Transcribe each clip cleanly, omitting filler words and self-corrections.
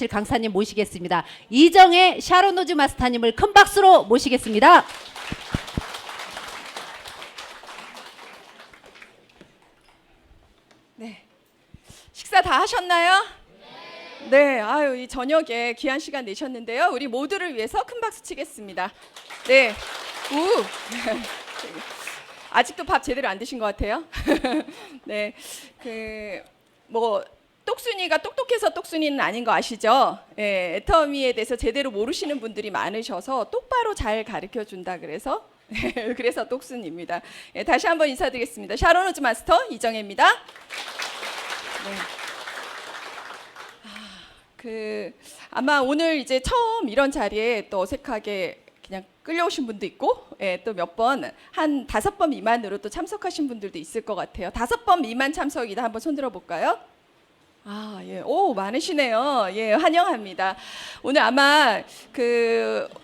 강사님 모시겠습니다. 이정혜 샤로노즈 마스터님을 큰 박수로 모시겠습니다. 네, 식사 다 하셨나요? 네, 아유 이 저녁에 귀한 시간 내셨는데요. 우리 모두를 위해서 큰 박수 치겠습니다. 네, 우. 아직도 밥 제대로 안 드신 것 같아요. 네, 뭐 똑순이가 똑똑해서 똑순이는 아닌 거 아시죠? 예, 애터미에 대해서 제대로 모르시는 분들이 많으셔서 똑바로 잘 가르쳐 준다 그래서 그래서 똑순입니다. 예, 다시 한번 인사드리겠습니다. 샤로노즈 마스터 이정혜입니다. 네. 아마 오늘 이제 처음 이런 자리에 또 어색하게 그냥 끌려오신 분도 있고, 예, 또 몇 번, 한 5번 미만으로 또 참석하신 분들도 있을 것 같아요. 5번 미만 참석이다. 한번 손 들어볼까요? 아, 예, 오 많으시네요. 예, 환영합니다. 오늘 아마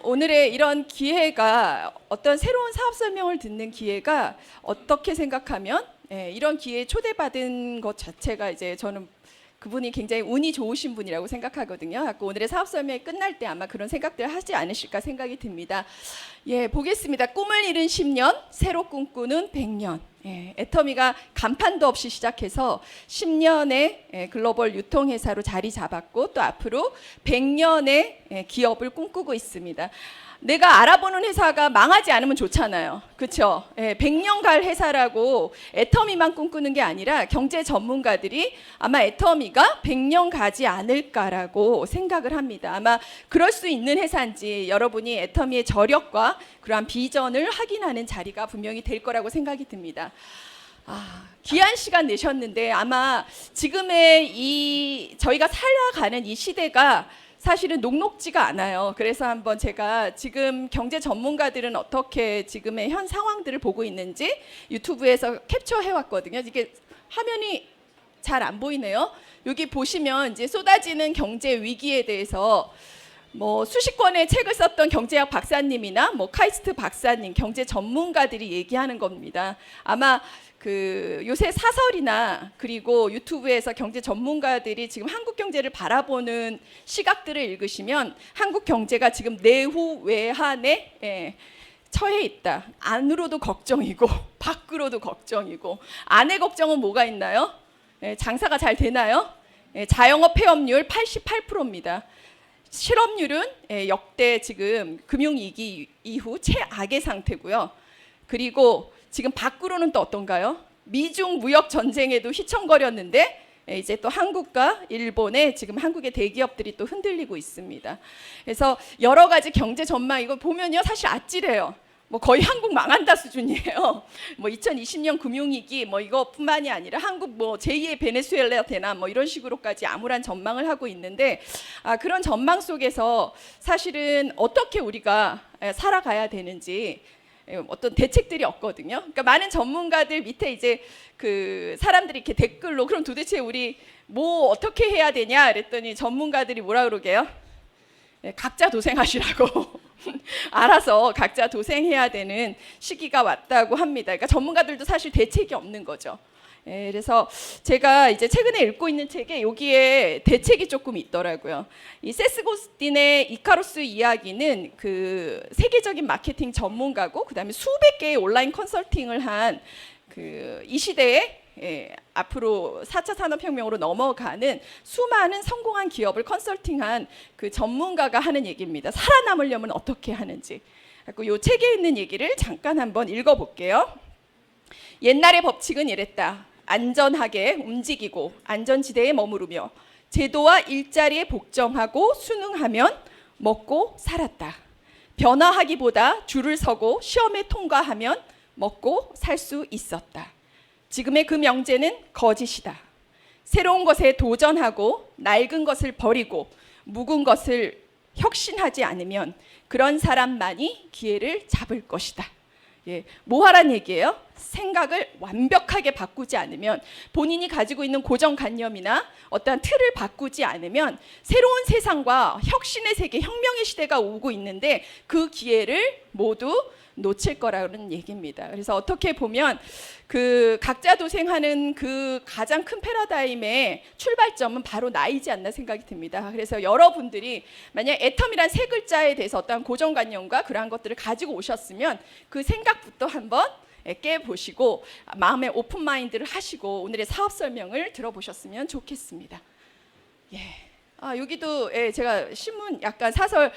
오늘의 이런 기회가 어떤 새로운 사업 설명을 듣는 기회가 어떻게 생각하면, 예, 이런 기회에 초대받은 것 자체가 이제 저는 그분이 굉장히 운이 좋으신 분이라고 생각하거든요. 아까 오늘의 사업 설명이 끝날 때 아마 그런 생각들 하지 않으실까 생각이 듭니다. 예, 보겠습니다. 꿈을 이룬 10년, 새로 꿈꾸는 100년. 예, 애터미가 간판도 없이 시작해서 10년의 글로벌 유통회사로 자리 잡았고 또 앞으로 100년의 기업을 꿈꾸고 있습니다. 내가 알아보는 회사가 망하지 않으면 좋잖아요. 그렇죠? 예, 100년 갈 회사라고 애터미만 꿈꾸는 게 아니라 경제 전문가들이 아마 애터미가 100년 가지 않을까라고 생각을 합니다. 아마 그럴 수 있는 회사인지 여러분이 애터미의 저력과 그러한 비전을 확인하는 자리가 분명히 될 거라고 생각이 듭니다. 귀한 시간 내셨는데 아마 지금의 저희가 살아가는 이 시대가 사실은 녹록지가 않아요. 그래서 한번 제가 지금 경제 전문가들은 어떻게 지금의 현 상황들을 보고 있는지 유튜브에서 캡처해 왔거든요. 이게 화면이 잘 안 보이네요. 여기 보시면 이제 쏟아지는 경제 위기에 대해서 뭐 수십 권의 책을 썼던 경제학 박사님이나 뭐 카이스트 박사님, 경제 전문가들이 얘기하는 겁니다. 아마 요새 사설이나 그리고 유튜브에서 경제 전문가들이 지금 한국 경제를 바라보는 시각들을 읽으시면 한국 경제가 지금 내후 외환에 처해 있다. 안으로도 걱정이고 밖으로도 걱정이고. 안의 걱정은 뭐가 있나요? 장사가 잘 되나요? 자영업 폐업률 88%입니다. 실업률은 역대 지금 금융위기 이후 최악의 상태고요. 그리고 지금 밖으로는 또 어떤가요? 미중 무역 전쟁에도 휘청거렸는데 이제 또 한국과 일본에 지금 한국의 대기업들이 또 흔들리고 있습니다. 그래서 여러 가지 경제 전망 이거 보면요 사실 아찔해요. 뭐 거의 한국 망한다 수준이에요. 뭐 2020년 금융위기 뭐 이것뿐만이 아니라 한국 뭐 제2의 베네수엘라 되나 뭐 이런 식으로까지 암울한 전망을 하고 있는데 그런 전망 속에서 사실은 어떻게 우리가 살아가야 되는지 어떤 대책들이 없거든요. 그러니까 많은 전문가들 밑에 이제 사람들이 이렇게 댓글로 그럼 도대체 우리 뭐 어떻게 해야 되냐 그랬더니 전문가들이 뭐라 그러게요? 각자 도생하시라고 알아서 각자 도생해야 되는 시기가 왔다고 합니다. 그러니까 전문가들도 사실 대책이 없는 거죠. 그래서 제가 이제 최근에 읽고 있는 책에 여기에 대책이 조금 있더라고요. 이 세스 고스틴의 이카루스 이야기는 세계적인 마케팅 전문가고 그다음에 수백 개의 온라인 컨설팅을 한 이 시대에 앞으로 4차 산업혁명으로 넘어가는 수많은 성공한 기업을 컨설팅한 전문가가 하는 얘기입니다. 살아남으려면 어떻게 하는지. 이 책에 있는 얘기를 잠깐 한번 읽어볼게요. 옛날의 법칙은 이랬다. 안전하게 움직이고 안전지대에 머무르며 제도와 일자리에 복종하고 순응하면 먹고 살았다. 변화하기보다 줄을 서고 시험에 통과하면 먹고 살 수 있었다. 지금의 그 명제는 거짓이다. 새로운 것에 도전하고 낡은 것을 버리고 묵은 것을 혁신하지 않으면 그런 사람만이 기회를 잡을 것이다. 뭐 하란 얘기예요? 생각을 완벽하게 바꾸지 않으면, 본인이 가지고 있는 고정관념이나 어떠한 틀을 바꾸지 않으면 새로운 세상과 혁신의 세계, 혁명의 시대가 오고 있는데 그 기회를 모두 놓칠 거라는 얘기입니다. 그래서 어떻게 보면 그 각자 도생하는 그 가장 큰 패러다임의 출발점은 바로 나이지 않나 생각이 듭니다. 그래서 여러분들이 만약 애텀이란 세 글자에 대해서 어떠한 고정관념과 그러한 것들을 가지고 오셨으면 그 생각부터 한번 깨보시고 마음의 오픈 마인드를 하시고 오늘의 사업 설명을 들어보셨으면 좋겠습니다. 예. 여기도 제가 신문 약간 사설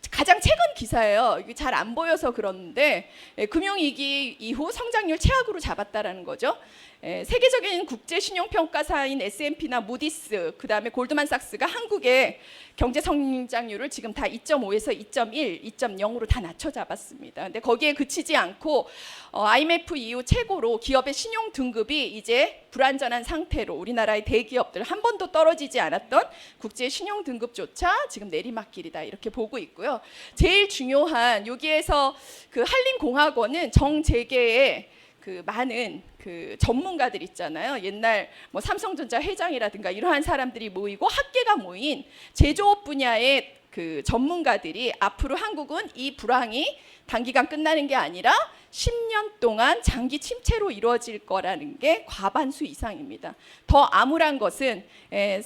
가장 최근 기사예요. 이게 잘 안 보여서 그런데 금융위기 이후 성장률 최악으로 잡았다라는 거죠. 세계적인 국제 신용평가사인 S&P나 무디스, 그다음에 골드만삭스가 한국의 경제 성장률을 지금 다 2.5에서 2.1, 2.0으로 다 낮춰 잡았습니다. 근데 거기에 그치지 않고 IMF 이후 최고로 기업의 신용 등급이 이제 불안전한 상태로 우리나라의 대기업들 한 번도 떨어지지 않았던 국제 신용 등급조차 지금 내리막길이다 이렇게 보고 있고요. 제일 중요한 여기에서 그 한림공학원은 정재계의 그 많은 그 전문가들 있잖아요. 옛날 뭐 삼성전자 회장이라든가 이러한 사람들이 모이고 학계가 모인 제조업 분야의 그 전문가들이 앞으로 한국은 이 불황이 단기간 끝나는 게 아니라 10년 동안 장기 침체로 이루어질 거라는 게 과반수 이상입니다. 더 암울한 것은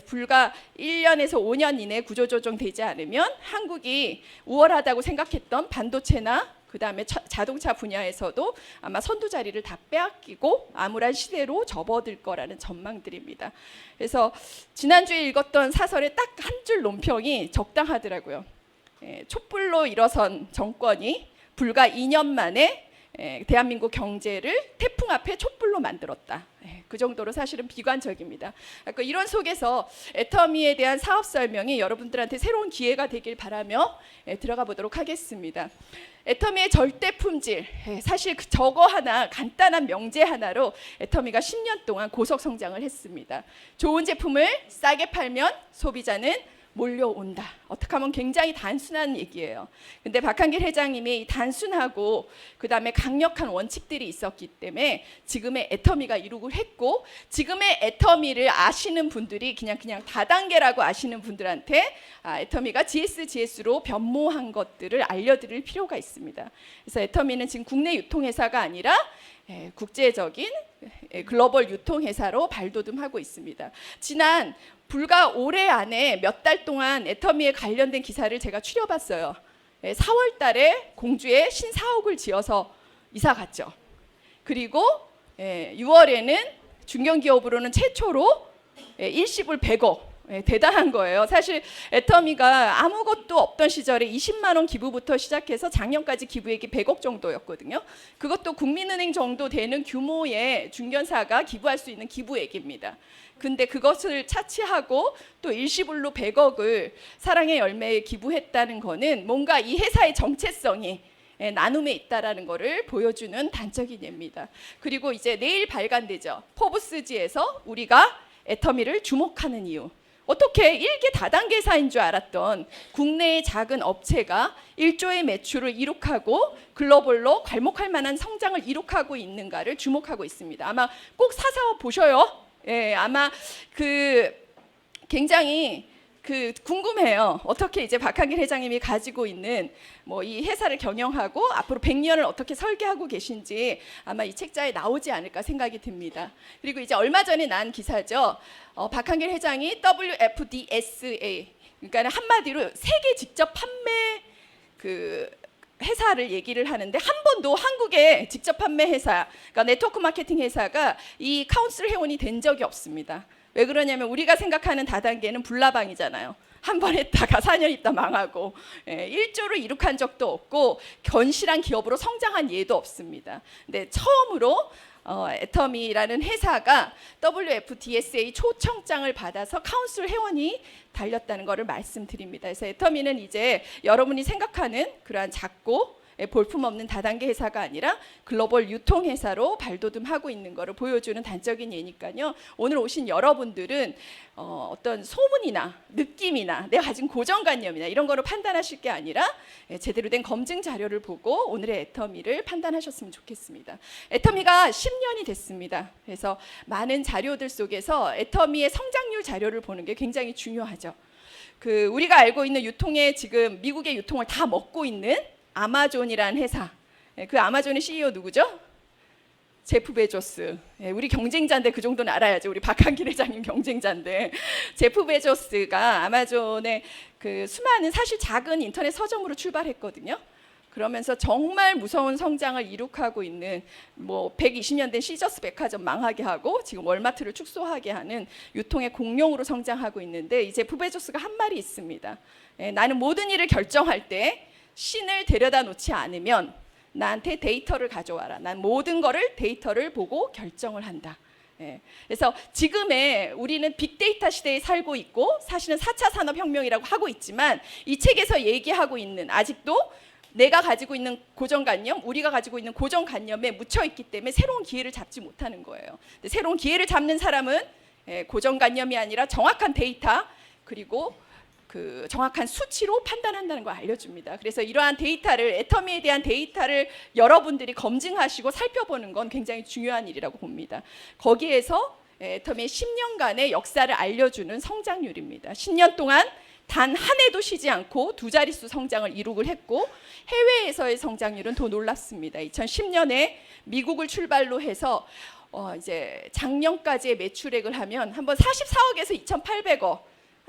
불과 1년에서 5년 이내 구조조정 되지 않으면 한국이 우월하다고 생각했던 반도체나 그다음에 자동차 분야에서도 아마 선두 자리를 다 빼앗기고 암울한 시대로 접어들 거라는 전망들입니다. 그래서 지난주에 읽었던 사설의 딱 한 줄 논평이 적당하더라고요. 촛불로 일어선 정권이 불과 2년 만에 대한민국 경제를 태풍 앞에 촛불로 만들었다. 그 정도로 사실은 비관적입니다. 그러니까 이런 속에서 애터미에 대한 사업 설명이 여러분들한테 새로운 기회가 되길 바라며 들어가 보도록 하겠습니다. 애터미의 절대 품질, 사실 저거 하나 간단한 명제 하나로 애터미가 10년 동안 고속 성장을 했습니다. 좋은 제품을 싸게 팔면 소비자는 몰려온다. 어떻게 하면 굉장히 단순한 얘기예요. 근데 박한길 회장님이 단순하고 그다음에 강력한 원칙들이 있었기 때문에 지금의 애터미가 이루고 했고, 지금의 애터미를 아시는 분들이 그냥 다단계라고 아시는 분들한테 애터미가 GS로 변모한 것들을 알려드릴 필요가 있습니다. 그래서 애터미는 지금 국내 유통회사가 아니라 국제적인 글로벌 유통회사로 발돋움하고 있습니다. 지난 불과 올해 안에 몇 달 동안 애터미에 관련된 기사를 제가 추려봤어요. 4월 달에 공주에 신사옥을 지어서 이사 갔죠. 그리고 6월에는 중견기업으로는 최초로 일시불 100억, 대단한 거예요. 사실 애터미가 아무것도 없던 시절에 20만 원 기부부터 시작해서 작년까지 기부액이 100억 정도였거든요. 그것도 국민은행 정도 되는 규모의 중견사가 기부할 수 있는 기부액입니다. 근데 그것을 차치하고 또 일시불로 100억을 사랑의 열매에 기부했다는 거는 뭔가 이 회사의 정체성이 나눔에 있다라는 것을 보여주는 단적인 예입니다. 그리고 이제 내일 발간되죠. 포브스지에서 우리가 애터미를 주목하는 이유. 어떻게 일개 다단계사인 줄 알았던 국내의 작은 업체가 1조의 매출을 이룩하고 글로벌로 괄목할 만한 성장을 이룩하고 있는가를 주목하고 있습니다. 아마 꼭 사서 보셔요. 아마 굉장히 궁금해요. 어떻게 이제 박한길 회장님이 가지고 있는 뭐 이 회사를 경영하고 앞으로 100년을 어떻게 설계하고 계신지 아마 이 책자에 나오지 않을까 생각이 듭니다. 그리고 이제 얼마 전에 난 기사죠. 박한길 회장이 WFDSA, 그러니까 한마디로 세계 직접 판매 회사를 얘기를 하는데 한 번도 한국의 직접 판매 회사, 그러니까 네트워크 마케팅 회사가 이 카운슬 회원이 된 적이 없습니다. 왜 그러냐면 우리가 생각하는 다단계는 불나방이잖아요. 한 번 했다가 4년 있다 망하고 1조를 이룩한 적도 없고 견실한 기업으로 성장한 예도 없습니다. 근데 처음으로 애터미라는 회사가 WFDSA 초청장을 받아서 카운슬 회원이 달렸다는 것을 말씀드립니다. 그래서 애터미는 이제 여러분이 생각하는 그러한 작고 볼품없는 다단계 회사가 아니라 글로벌 유통 회사로 발돋움하고 있는 것을 보여주는 단적인 예니까요. 오늘 오신 여러분들은 어떤 소문이나 느낌이나 내가 가진 고정관념이나 이런 거로 판단하실 게 아니라 제대로 된 검증 자료를 보고 오늘의 애터미를 판단하셨으면 좋겠습니다. 애터미가 10년이 됐습니다. 그래서 많은 자료들 속에서 애터미의 성장률 자료를 보는 게 굉장히 중요하죠. 우리가 알고 있는 유통의 지금 미국의 유통을 다 먹고 있는 아마존이라는 회사. 그 아마존의 CEO 누구죠? 제프 베조스. 우리 경쟁자인데 그 정도는 알아야죠. 우리 박한길 회장님 경쟁자인데 제프 베조스가 아마존의 그 수많은 사실 작은 인터넷 서점으로 출발했거든요. 그러면서 정말 무서운 성장을 이룩하고 있는 120년 된 시저스 백화점 망하게 하고 지금 월마트를 축소하게 하는 유통의 공룡으로 성장하고 있는데 이 제프 베조스가 한 말이 있습니다. 나는 모든 일을 결정할 때 신을 데려다 놓지 않으면 나한테 데이터를 가져와라. 난 모든 거를 데이터를 보고 결정을 한다. 그래서 지금의 우리는 빅데이터 시대에 살고 있고 사실은 4차 산업혁명이라고 하고 있지만 이 책에서 얘기하고 있는 아직도 내가 가지고 있는 고정관념, 우리가 가지고 있는 고정관념에 묻혀있기 때문에 새로운 기회를 잡지 못하는 거예요. 근데 새로운 기회를 잡는 사람은 고정관념이 아니라 정확한 데이터 그리고 그 정확한 수치로 판단한다는 걸 알려줍니다. 그래서 이러한 데이터를 애터미에 대한 데이터를 여러분들이 검증하시고 살펴보는 건 굉장히 중요한 일이라고 봅니다. 거기에서 애터미의 10년간의 역사를 알려주는 성장률입니다. 10년 동안 단 한 해도 쉬지 않고 두 자릿수 성장을 이룩을 했고 해외에서의 성장률은 더 놀랍습니다. 2010년에 미국을 출발로 해서 이제 작년까지의 매출액을 하면 한번 44억에서 2,800억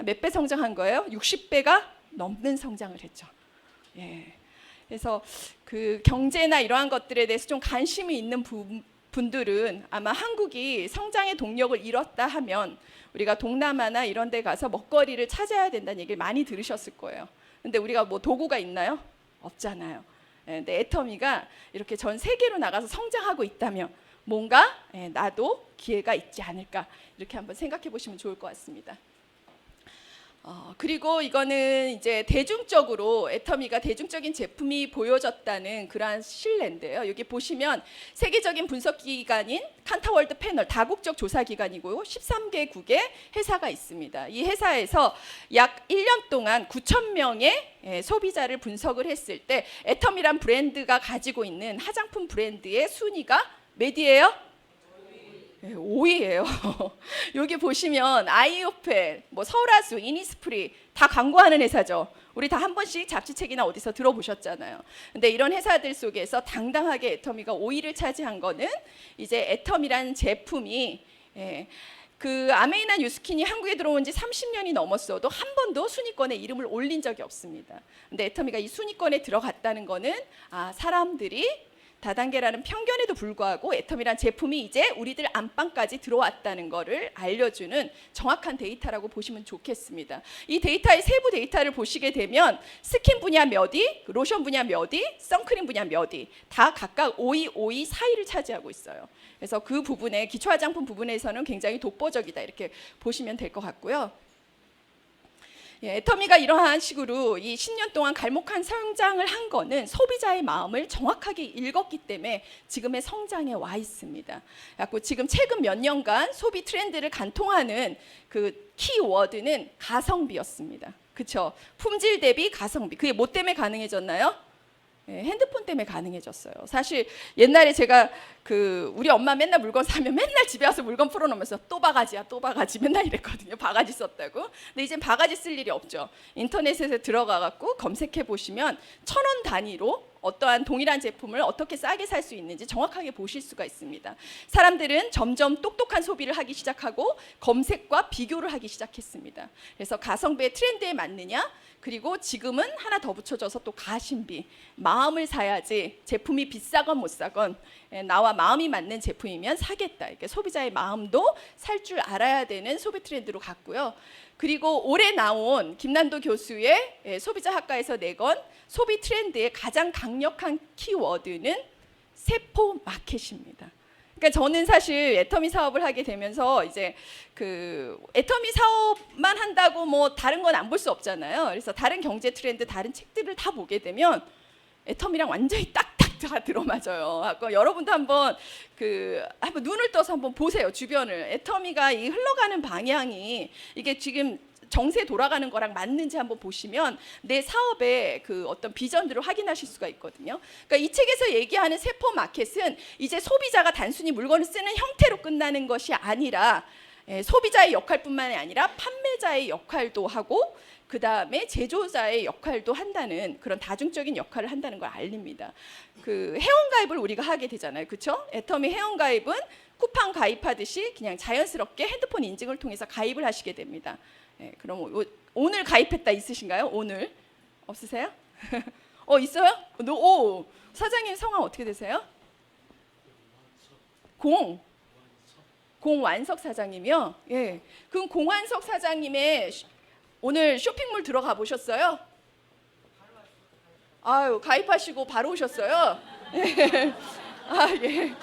몇 배 성장한 거예요? 60배가 넘는 성장을 했죠. 그래서 그 경제나 이러한 것들에 대해서 좀 관심이 있는 분들은 아마 한국이 성장의 동력을 잃었다 하면 우리가 동남아나 이런 데 가서 먹거리를 찾아야 된다는 얘기를 많이 들으셨을 거예요. 근데 우리가 도구가 있나요? 없잖아요. 근데 애터미가 이렇게 전 세계로 나가서 성장하고 있다면 뭔가 나도 기회가 있지 않을까 이렇게 한번 생각해 보시면 좋을 것 같습니다. 그리고 이거는 이제 대중적으로 애터미가 대중적인 제품이 보여졌다는 그러한 신뢰인데요. 여기 보시면 세계적인 분석 기관인 칸타월드 패널 다국적 조사 기관이고요. 13개국의 회사가 있습니다. 이 회사에서 약 1년 동안 9,000명의 소비자를 분석을 했을 때 애터미란 브랜드가 가지고 있는 화장품 브랜드의 순위가 몇이에요? 5위예요. 여기 보시면 아이오페, 설화수, 이니스프리 다 광고하는 회사죠. 우리 다 한 번씩 잡지책이나 어디서 들어보셨잖아요. 근데 이런 회사들 속에서 당당하게 애터미가 5위를 차지한 거는 이제 애터미라는 제품이 그 아메이나 뉴스킨이 한국에 들어온 지 30년이 넘었어도 한 번도 순위권에 이름을 올린 적이 없습니다. 근데 애터미가 이 순위권에 들어갔다는 거는 사람들이 다단계라는 편견에도 불구하고 애터미란 제품이 이제 우리들 안방까지 들어왔다는 것을 알려주는 정확한 데이터라고 보시면 좋겠습니다. 이 데이터의 세부 데이터를 보시게 되면 스킨 분야 몇 위, 로션 분야 몇 위, 선크림 분야 몇 위, 다 각각 5위, 5위, 4위를 차지하고 있어요. 그래서 그 부분에 기초화장품 부분에서는 굉장히 독보적이다 이렇게 보시면 될 것 같고요. 애터미가 이러한 식으로 이 10년 동안 갈목한 성장을 한 거는 소비자의 마음을 정확하게 읽었기 때문에 지금의 성장에 와 있습니다. 지금 최근 몇 년간 소비 트렌드를 관통하는 그 키워드는 가성비였습니다. 그렇죠? 품질 대비 가성비. 그게 뭐 때문에 가능해졌나요? 핸드폰 때문에 가능해졌어요. 사실 옛날에 제가 우리 엄마 맨날 물건 사면 맨날 집에 와서 물건 풀어놓으면서 또 바가지야 또 바가지 맨날 이랬거든요. 바가지 썼다고. 근데 이젠 바가지 쓸 일이 없죠. 인터넷에 들어가 갖고 검색해 보시면 1,000원 단위로 어떠한 동일한 제품을 어떻게 싸게 살 수 있는지 정확하게 보실 수가 있습니다. 사람들은 점점 똑똑한 소비를 하기 시작하고 검색과 비교를 하기 시작했습니다. 그래서 가성비의 트렌드에 맞느냐, 그리고 지금은 하나 더 붙여줘서 또 가심비, 마음을 사야지 제품이 비싸건 못 사건 나와 마음이 맞는 제품이면 사겠다. 이렇게 소비자의 마음도 살 줄 알아야 되는 소비 트렌드로 갔고요. 그리고 올해 나온 김난도 교수의 소비자 학과에서 내건 소비 트렌드의 가장 강력한 키워드는 세포 마켓입니다. 그러니까 저는 사실 애터미 사업을 하게 되면서 이제 애터미 사업만 한다고 다른 건 안 볼 수 없잖아요. 그래서 다른 경제 트렌드, 다른 책들을 다 보게 되면 애터미랑 완전히 딱딱 다 들어맞아요. 아까 여러분도 한번 한번 눈을 떠서 한번 보세요. 주변을. 애터미가 이 흘러가는 방향이 이게 지금 정세 돌아가는 거랑 맞는지 한번 보시면 내 사업의 그 어떤 비전들을 확인하실 수가 있거든요. 그러니까 이 책에서 얘기하는 세포 마켓은 이제 소비자가 단순히 물건을 쓰는 형태로 끝나는 것이 아니라 소비자의 역할뿐만이 아니라 판매자의 역할도 하고 그 다음에 제조자의 역할도 한다는 그런 다중적인 역할을 한다는 걸 알립니다. 그 회원가입을 우리가 하게 되잖아요. 그렇죠? 애터미 회원가입은 쿠팡 가입하듯이 그냥 자연스럽게 핸드폰 인증을 통해서 가입을 하시게 됩니다. 그럼 오늘 가입했다 있으신가요? 오늘 없으세요? 있어요? 오, 사장님 성함 어떻게 되세요? 공완석 사장님이요? 예. 그럼 공완석 사장님의 오늘 쇼핑몰 들어가 보셨어요? 아유, 가입하시고 바로 오셨어요? 예. 예.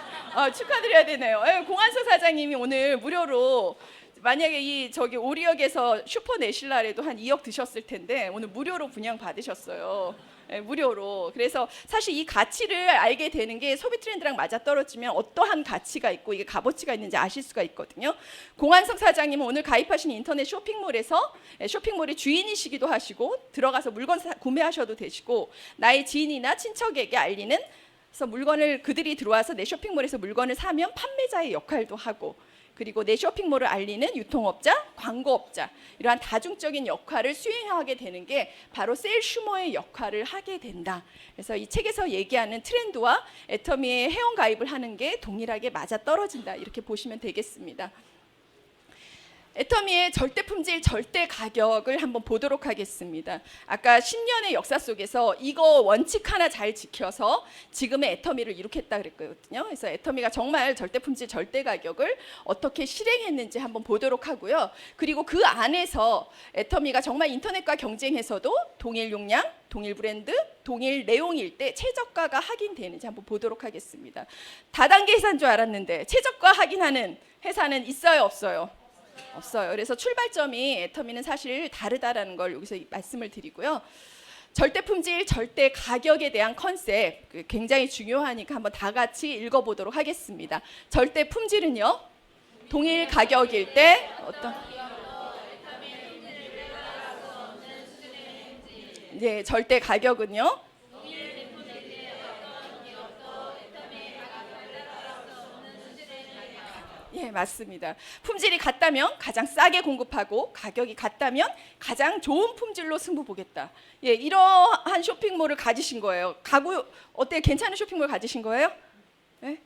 축하드려야 되네요. 예, 공완석 사장님이 오늘 무료로 만약에 이 저기 오리역에서 슈퍼내실날에도 한 2억 드셨을 텐데 오늘 무료로 분양 받으셨어요. 네, 무료로. 그래서 사실 이 가치를 알게 되는 게 소비 트렌드랑 맞아떨어지면 어떠한 가치가 있고 이게 값어치가 있는지 아실 수가 있거든요. 공한석 사장님은 오늘 가입하신 인터넷 쇼핑몰에서 쇼핑몰의 주인이시기도 하시고 들어가서 물건 구매하셔도 되시고 나의 지인이나 친척에게 알리는 그래서 물건을 그들이 들어와서 내 쇼핑몰에서 물건을 사면 판매자의 역할도 하고 그리고 내 쇼핑몰을 알리는 유통업자, 광고업자 이러한 다중적인 역할을 수행하게 되는 게 바로 셀슈머의 역할을 하게 된다. 그래서 이 책에서 얘기하는 트렌드와 애터미의 회원가입을 하는 게 동일하게 맞아떨어진다. 이렇게 보시면 되겠습니다. 애터미의 절대 품질, 절대 가격을 한번 보도록 하겠습니다. 아까 10년의 역사 속에서 이거 원칙 하나 잘 지켜서 지금의 애터미를 이룩했다 그랬거든요. 그래서 애터미가 정말 절대 품질, 절대 가격을 어떻게 실행했는지 한번 보도록 하고요. 그리고 그 안에서 애터미가 정말 인터넷과 경쟁해서도 동일 용량, 동일 브랜드, 동일 내용일 때 최저가가 확인되는지 한번 보도록 하겠습니다. 다단계 회사인 줄 알았는데 최저가 확인하는 회사는 있어요, 없어요? 없어요. 그래서 출발점이 애터미는 사실 다르다라는 걸 여기서 말씀을 드리고요. 절대 품질, 절대 가격에 대한 컨셉 굉장히 중요하니까 한번 다 같이 읽어보도록 하겠습니다. 절대 품질은요, 동일 가격일 때 어떤 네, 절대 가격은요. 예, 맞습니다. 품질이 같다면 가장 싸게 공급하고 가격이 같다면 가장 좋은 품질로 승부 보겠다. 예, 이러한 쇼핑몰을 가지신 거예요. 가구 어때? 괜찮은 쇼핑몰 가지신 거예요? 네?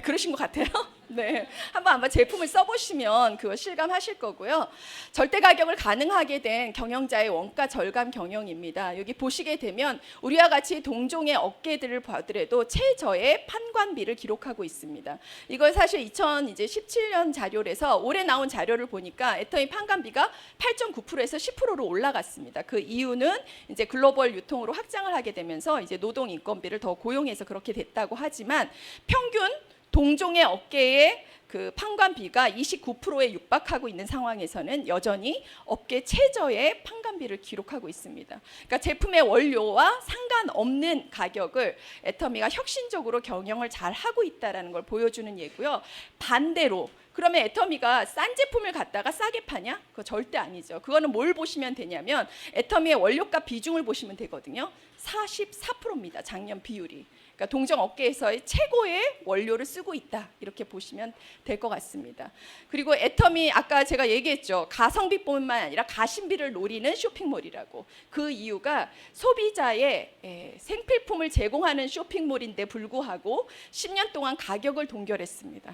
그러신 것 같아요. 네, 한번 제품을 써보시면 그거 실감하실 거고요. 절대 가격을 가능하게 된 경영자의 원가 절감 경영입니다. 여기 보시게 되면 우리와 같이 동종의 업계들을 봐더라도 최저의 판관비를 기록하고 있습니다. 이걸 사실 2017년 자료에서 올해 나온 자료를 보니까 애터미 판관비가 8.9%에서 10%로 올라갔습니다. 그 이유는 이제 글로벌 유통으로 확장을 하게 되면서 이제 노동 인건비를 더 고용해서 그렇게 됐다고 하지만 평균 동종의 업계의 그 판관비가 29%에 육박하고 있는 상황에서는 여전히 업계 최저의 판관비를 기록하고 있습니다. 그러니까 제품의 원료와 상관없는 가격을 애터미가 혁신적으로 경영을 잘 하고 있다는 걸 보여주는 예고요. 반대로 그러면 애터미가 싼 제품을 갖다가 싸게 파냐? 그거 절대 아니죠. 그거는 뭘 보시면 되냐면 애터미의 원료값 비중을 보시면 되거든요. 44%입니다. 작년 비율이. 그러니까 동종 업계에서의 최고의 원료를 쓰고 있다. 이렇게 보시면 될 것 같습니다. 그리고 애터미 아까 제가 얘기했죠. 가성비뿐만 아니라 가심비를 노리는 쇼핑몰이라고. 그 이유가 소비자의 생필품을 제공하는 쇼핑몰인데 불구하고 10년 동안 가격을 동결했습니다.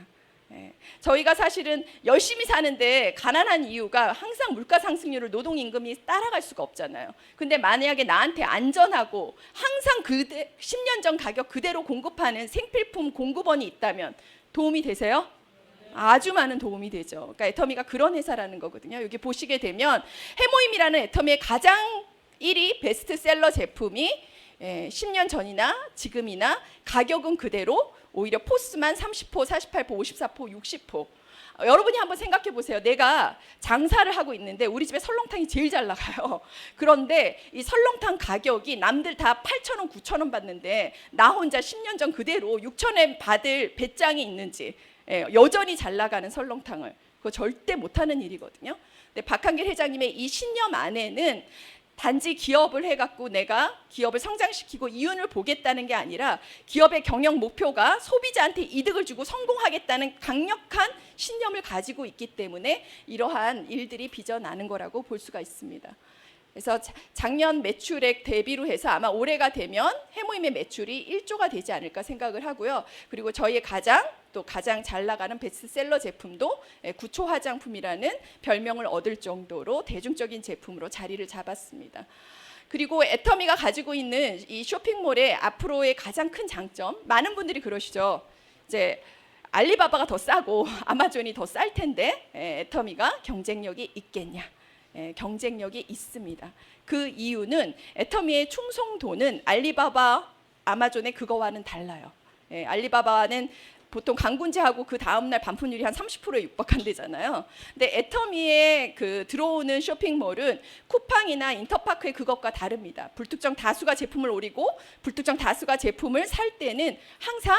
저희가 사실은 열심히 사는데 가난한 이유가 항상 물가 상승률을 노동임금이 따라갈 수가 없잖아요. 근데 만약에 나한테 안전하고 항상 10년 전 가격 그대로 공급하는 생필품 공급원이 있다면 도움이 되세요? 아주 많은 도움이 되죠. 그러니까 애터미가 그런 회사라는 거거든요. 여기 보시게 되면 해모임이라는 애터미의 가장 1위 베스트셀러 제품이 10년 전이나 지금이나 가격은 그대로 오히려 포스만 30포, 48포, 54포, 60포 여러분이 한번 생각해 보세요. 내가 장사를 하고 있는데 우리 집에 설렁탕이 제일 잘 나가요. 그런데 이 설렁탕 가격이 남들 다 8,000원, 9,000원 받는데 나 혼자 10년 전 그대로 6,000원 받을 배짱이 있는지, 여전히 잘 나가는 설렁탕을, 그거 절대 못하는 일이거든요. 근데 박한길 회장님의 이 신념 안에는 단지 기업을 해갖고 내가 기업을 성장시키고 이윤을 보겠다는 게 아니라 기업의 경영 목표가 소비자한테 이득을 주고 성공하겠다는 강력한 신념을 가지고 있기 때문에 이러한 일들이 빚어나는 거라고 볼 수가 있습니다. 그래서 작년 매출액 대비로 해서 아마 올해가 되면 해모임의 매출이 1조가 되지 않을까 생각을 하고요. 그리고 저희의 가장 잘 나가는 베스트셀러 제품도 구초 화장품이라는 별명을 얻을 정도로 대중적인 제품으로 자리를 잡았습니다. 그리고 애터미가 가지고 있는 이 쇼핑몰의 앞으로의 가장 큰 장점, 많은 분들이 그러시죠. 이제 알리바바가 더 싸고 아마존이 더 쌀 텐데 애터미가 경쟁력이 있겠냐? 경쟁력이 있습니다. 그 이유는 애터미의 충성도는 알리바바, 아마존의 그거와는 달라요. 알리바바는 보통 강군제하고 그 다음날 반품률이 한 30%에 육박한대잖아요. 근데 애터미에 그 들어오는 쇼핑몰은 쿠팡이나 인터파크의 그것과 다릅니다. 불특정 다수가 제품을 오리고 불특정 다수가 제품을 살 때는 항상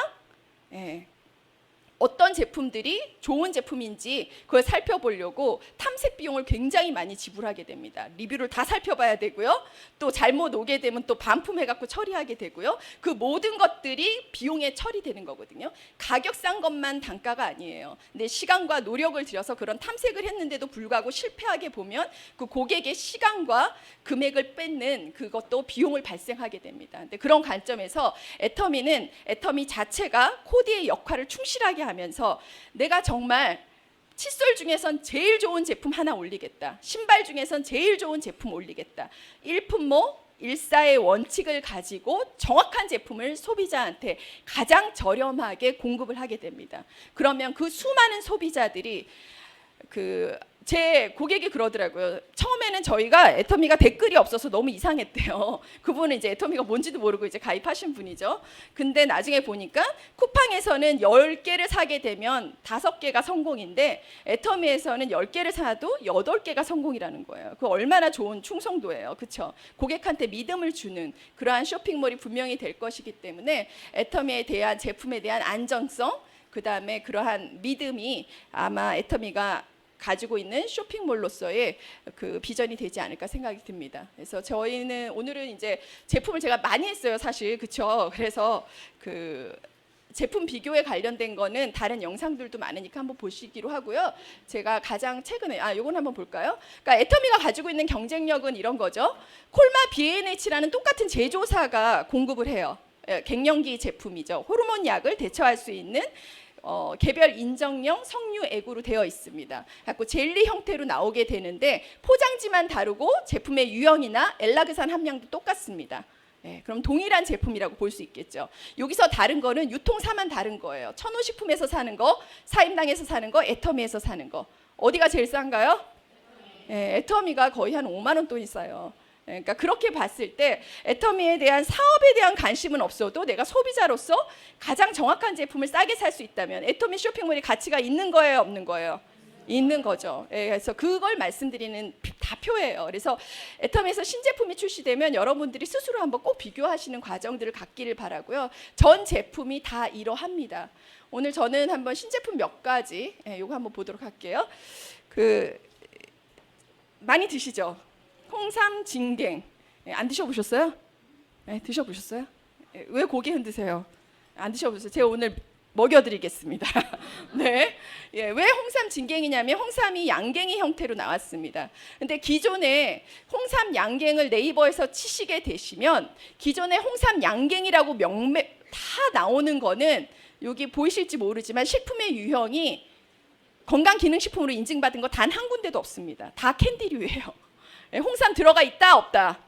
어떤 제품들이 좋은 제품인지 그걸 살펴보려고 탐색 비용을 굉장히 많이 지불하게 됩니다. 리뷰를 다 살펴봐야 되고요. 또 잘못 오게 되면 또 반품해갖고 처리하게 되고요. 그 모든 것들이 비용에 처리되는 거거든요. 가격 싼 것만 단가가 아니에요. 근데 시간과 노력을 들여서 그런 탐색을 했는데도 불구하고 실패하게 보면 그 고객의 시간과 금액을 뺏는 그것도 비용을 발생하게 됩니다. 근데 그런 관점에서 애터미는 애터미 자체가 코디의 역할을 충실하게 하면서 내가 정말 칫솔 중에선 제일 좋은 제품 하나 올리겠다. 신발 중에선 제일 좋은 제품 올리겠다. 일품모 일사의 원칙을 가지고 정확한 제품을 소비자한테 가장 저렴하게 공급을 하게 됩니다. 그러면 그 수많은 소비자들이 제 고객이 그러더라고요. 처음에는 저희가 애터미가 댓글이 없어서 너무 이상했대요. 그분은 이제 애터미가 뭔지도 모르고 이제 가입하신 분이죠. 근데 나중에 보니까 쿠팡에서는 10개를 사게 되면 5개가 성공인데 애터미에서는 10개를 사도 8개가 성공이라는 거예요. 그 얼마나 좋은 충성도예요. 그렇죠? 고객한테 믿음을 주는 그러한 쇼핑몰이 분명히 될 것이기 때문에 애터미에 대한 제품에 대한 안정성, 그다음에 그러한 믿음이 아마 애터미가 가지고 있는 쇼핑몰로서의 그 비전이 되지 않을까 생각이 듭니다. 그래서 저희는 오늘은 이제 제품을 제가 많이 했어요, 사실. 그렇죠? 그래서 그 제품 비교에 관련된 거는 다른 영상들도 많으니까 한번 보시기로 하고요. 제가 가장 최근에 요건 한번 볼까요? 그러니까 애터미가 가지고 있는 경쟁력은 이런 거죠. 콜마 BNH라는 똑같은 제조사가 공급을 해요. 갱년기 제품이죠. 호르몬 약을 대처할 수 있는 개별 인정형 석류액으로 되어 있습니다. 갖고 젤리 형태로 나오게 되는데 포장지만 다르고 제품의 유형이나 엘라그산 함량도 똑같습니다. 그럼 동일한 제품이라고 볼 수 있겠죠. 여기서 다른 거는 유통사만 다른 거예요. 천호식품에서 사는 거, 사임당에서 사는 거, 애터미에서 사는 거. 어디가 제일 싼가요? 애터미가 거의 한 5만 원 돈이 싸요. 그러니까 그렇게 봤을 때 애터미에 대한 사업에 대한 관심은 없어도 내가 소비자로서 가장 정확한 제품을 싸게 살 수 있다면 애터미 쇼핑몰이 가치가 있는 거예요, 없는 거예요? 있는 거죠. 그래서 그걸 말씀드리는 다 표예요. 그래서 애터미에서 신제품이 출시되면 여러분들이 스스로 한번 꼭 비교하시는 과정들을 갖기를 바라고요. 전 제품이 다 이러합니다. 오늘 저는 한번 신제품 몇 가지 요거 한번 보도록 할게요. 많이 드시죠? 홍삼 진갱. 안 드셔보셨어요? 드셔보셨어요? 왜 고개 흔드세요? 안 드셔보셨어요? 제가 오늘 먹여드리겠습니다. 네. 왜 홍삼 진갱이냐면 홍삼이 양갱이 형태로 나왔습니다. 근데 기존에 홍삼 양갱을 네이버에서 치시게 되시면 기존에 홍삼 양갱이라고 명매 다 나오는 거는 여기 보이실지 모르지만 식품의 유형이 건강기능식품으로 인증받은 거 단 한 군데도 없습니다. 다 캔디류예요. 홍삼 들어가 있다 없다?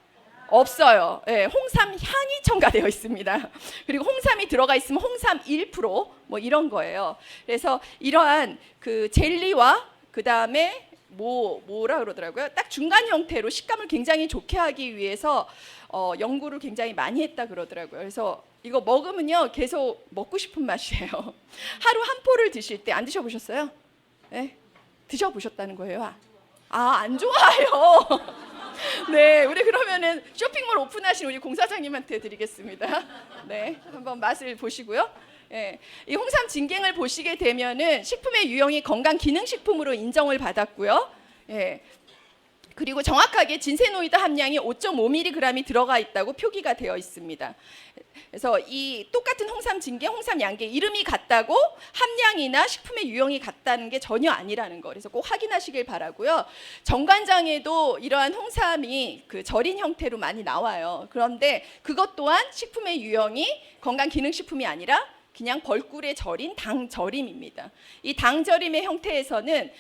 없어요. 홍삼 향이 첨가되어 있습니다. 그리고 홍삼이 들어가 있으면 홍삼 1% 뭐 이런 거예요. 그래서 이러한 그 젤리와 그 다음에 뭐라 그러더라고요. 딱 중간 형태로 식감을 굉장히 좋게 하기 위해서 연구를 굉장히 많이 했다 그러더라고요. 그래서 이거 먹으면요 계속 먹고 싶은 맛이에요. 하루 한 포를 드실 때 안 드셔보셨어요? 네? 드셔보셨다는 거예요? 안 좋아요. 네, 우리 그러면은 쇼핑몰 오픈하신 우리 공사장님한테 드리겠습니다. 네, 한번 맛을 보시고요. 예, 이 홍삼 진갱을 보시게 되면은 식품의 유형이 건강 기능식품으로 인정을 받았고요. 예, 그리고 정확하게 진세노이드 함량이 5.5mg이 들어가 있다고 표기가 되어 있습니다. 그래서 이 똑같은 홍삼 진갱, 홍삼 양갱 이름이 같다고 함량이나 식품의 유형이 같다는 게 전혀 아니라는 거. 그래서 꼭 확인하시길 바라고요. 정관장에도 이러한 홍삼이 그 절인 형태로 많이 나와요. 그런데 그것 또한 식품의 유형이 건강 기능식품이 아니라 그냥 벌꿀에 절인 당절임입니다. 이 당절임의 형태에서는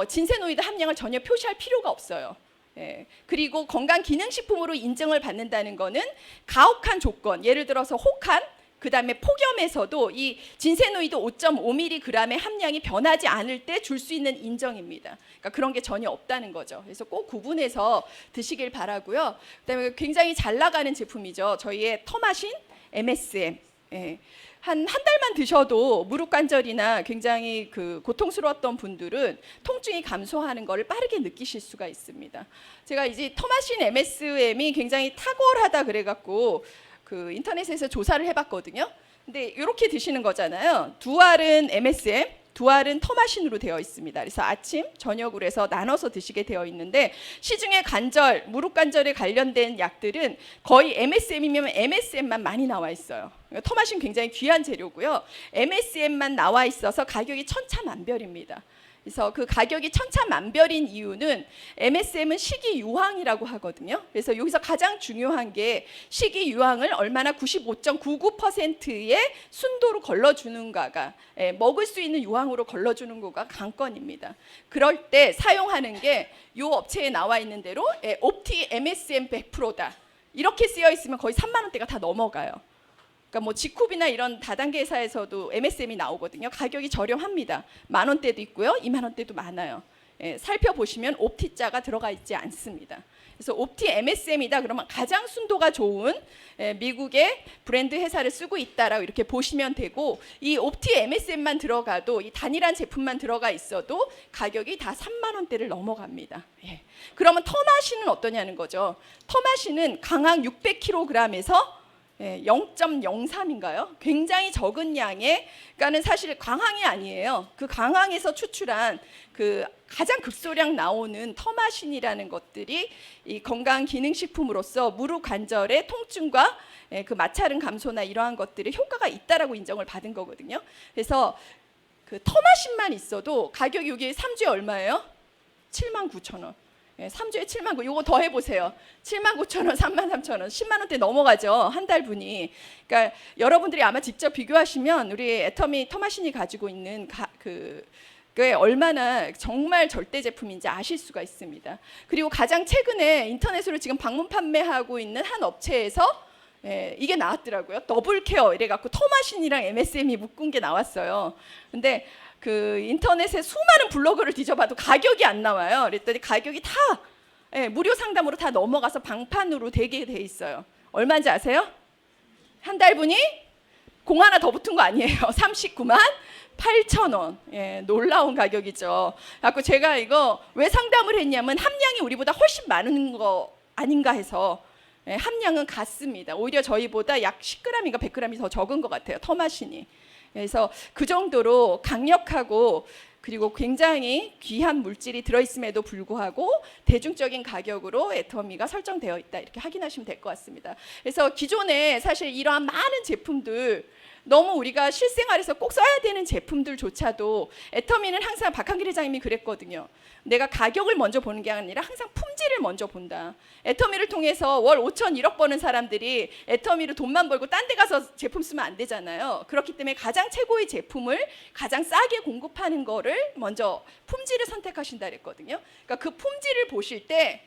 진세노이드 함량을 전혀 표시할 필요가 없어요. 예, 그리고 건강기능식품으로 인증을 받는다는 것은 가혹한 조건, 예를 들어서 혹한, 그 다음에 폭염에서도 이 진세노이드 5.5mg의 함량이 변하지 않을 때 줄 수 있는 인정입니다. 그러니까 그런 게 전혀 없다는 거죠. 그래서 꼭 구분해서 드시길 바라고요. 그다음에 굉장히 잘 나가는 제품이죠. 저희의 터마신 MSM. 예. 한 달만 드셔도 무릎 관절이나 굉장히 그 고통스러웠던 분들은 통증이 감소하는 것을 빠르게 느끼실 수가 있습니다. 제가 이제 터마신 MSM이 굉장히 탁월하다 그래갖고 그 인터넷에서 조사를 해봤거든요. 근데 이렇게 드시는 거잖아요. 두 알은 MSM, 두 알은 터마신으로 되어 있습니다. 그래서 아침, 저녁으로 해서 나눠서 드시게 되어 있는데 시중에 관절, 무릎 관절에 관련된 약들은 거의 MSM이면 MSM만 많이 나와 있어요. 터마신 굉장히 귀한 재료고요. MSM만 나와 있어서 가격이 천차만별입니다. 그래서 그 가격이 천차만별인 이유는 MSM은 식이유황이라고 하거든요. 그래서 여기서 가장 중요한 게 식이유황을 얼마나 95.99%의 순도로 걸러주는가가 먹을 수 있는 유황으로 걸러주는 거가 관건입니다. 그럴 때 사용하는 게 이 업체에 나와 있는 대로 옵티 MSM 100%다. 이렇게 쓰여 있으면 거의 3만 원대가 다 넘어가요. 그러니까 뭐 지쿠비나 이런 다단계 회사에서도 MSM이 나오거든요. 가격이 저렴합니다. 10,000원대도 있고요. 20,000원대도 많아요. 살펴보시면 옵티자가 들어가 있지 않습니다. 그래서 옵티 MSM이다 그러면 가장 순도가 좋은 미국의 브랜드 회사를 쓰고 있다라고 이렇게 보시면 되고, 이 옵티 MSM만 들어가도 이 단일한 제품만 들어가 있어도 가격이 다 3만 원대를 넘어갑니다. 예. 그러면 터마신은 어떠냐는 거죠. 터마신은 강황 600kg에서 0.03인가요? 굉장히 적은 양의, 그러니까는 사실 강황이 아니에요. 그 강황에서 추출한 그 가장 극소량 나오는 터마신이라는 것들이 이 건강 기능식품으로서 무릎 관절의 통증과 그 마찰은 감소나 이러한 것들이 효과가 있다라고 인정을 받은 거거든요. 그래서 그 터마신만 있어도 가격이 여기 3주에 얼마예요? 79,000원. 3주에 7만 9, 요거 더 해보세요. 79,000원, 33,000원, 10만 원대 넘어가죠. 한 달 분이. 그러니까 여러분들이 아마 직접 비교하시면 우리 애터미 터마신이 가지고 있는 그게 얼마나 정말 절대 제품인지 아실 수가 있습니다. 그리고 가장 최근에 인터넷으로 지금 방문 판매하고 있는 한 업체에서 이게 나왔더라고요. 더블 케어 이래갖고 터마신이랑 MSM이 묶은 게 나왔어요. 근데 그 인터넷에 수많은 블로그를 뒤져봐도 가격이 안 나와요. 그랬더니 가격이 다 무료 상담으로 다 넘어가서 방판으로 되게 돼 있어요. 얼마인지 아세요? 한 달 분이 공 하나 더 붙은 거 아니에요. 39만 8,000원. 놀라운 가격이죠. 그래서 제가 이거 왜 상담을 했냐면 함량이 우리보다 훨씬 많은 거 아닌가 해서. 함량은 같습니다. 오히려 저희보다 약 10g인가 100g이 더 적은 것 같아요. 터마신이. 그래서 그 정도로 강력하고 그리고 굉장히 귀한 물질이 들어있음에도 불구하고 대중적인 가격으로 애터미가 설정되어 있다, 이렇게 확인하시면 될 것 같습니다. 그래서 기존에 사실 이러한 많은 제품들, 너무 우리가 실생활에서 꼭 써야 되는 제품들조차도 애터미는 항상 박한길 회장님이 그랬거든요. 내가 가격을 먼저 보는 게 아니라 항상 품질을 먼저 본다. 애터미를 통해서 월 5천 1억 버는 사람들이 애터미로 돈만 벌고 딴 데 가서 제품 쓰면 안 되잖아요. 그렇기 때문에 가장 최고의 제품을 가장 싸게 공급하는 거를 먼저 품질을 선택하신다 그랬거든요. 그러니까 그 품질을 보실 때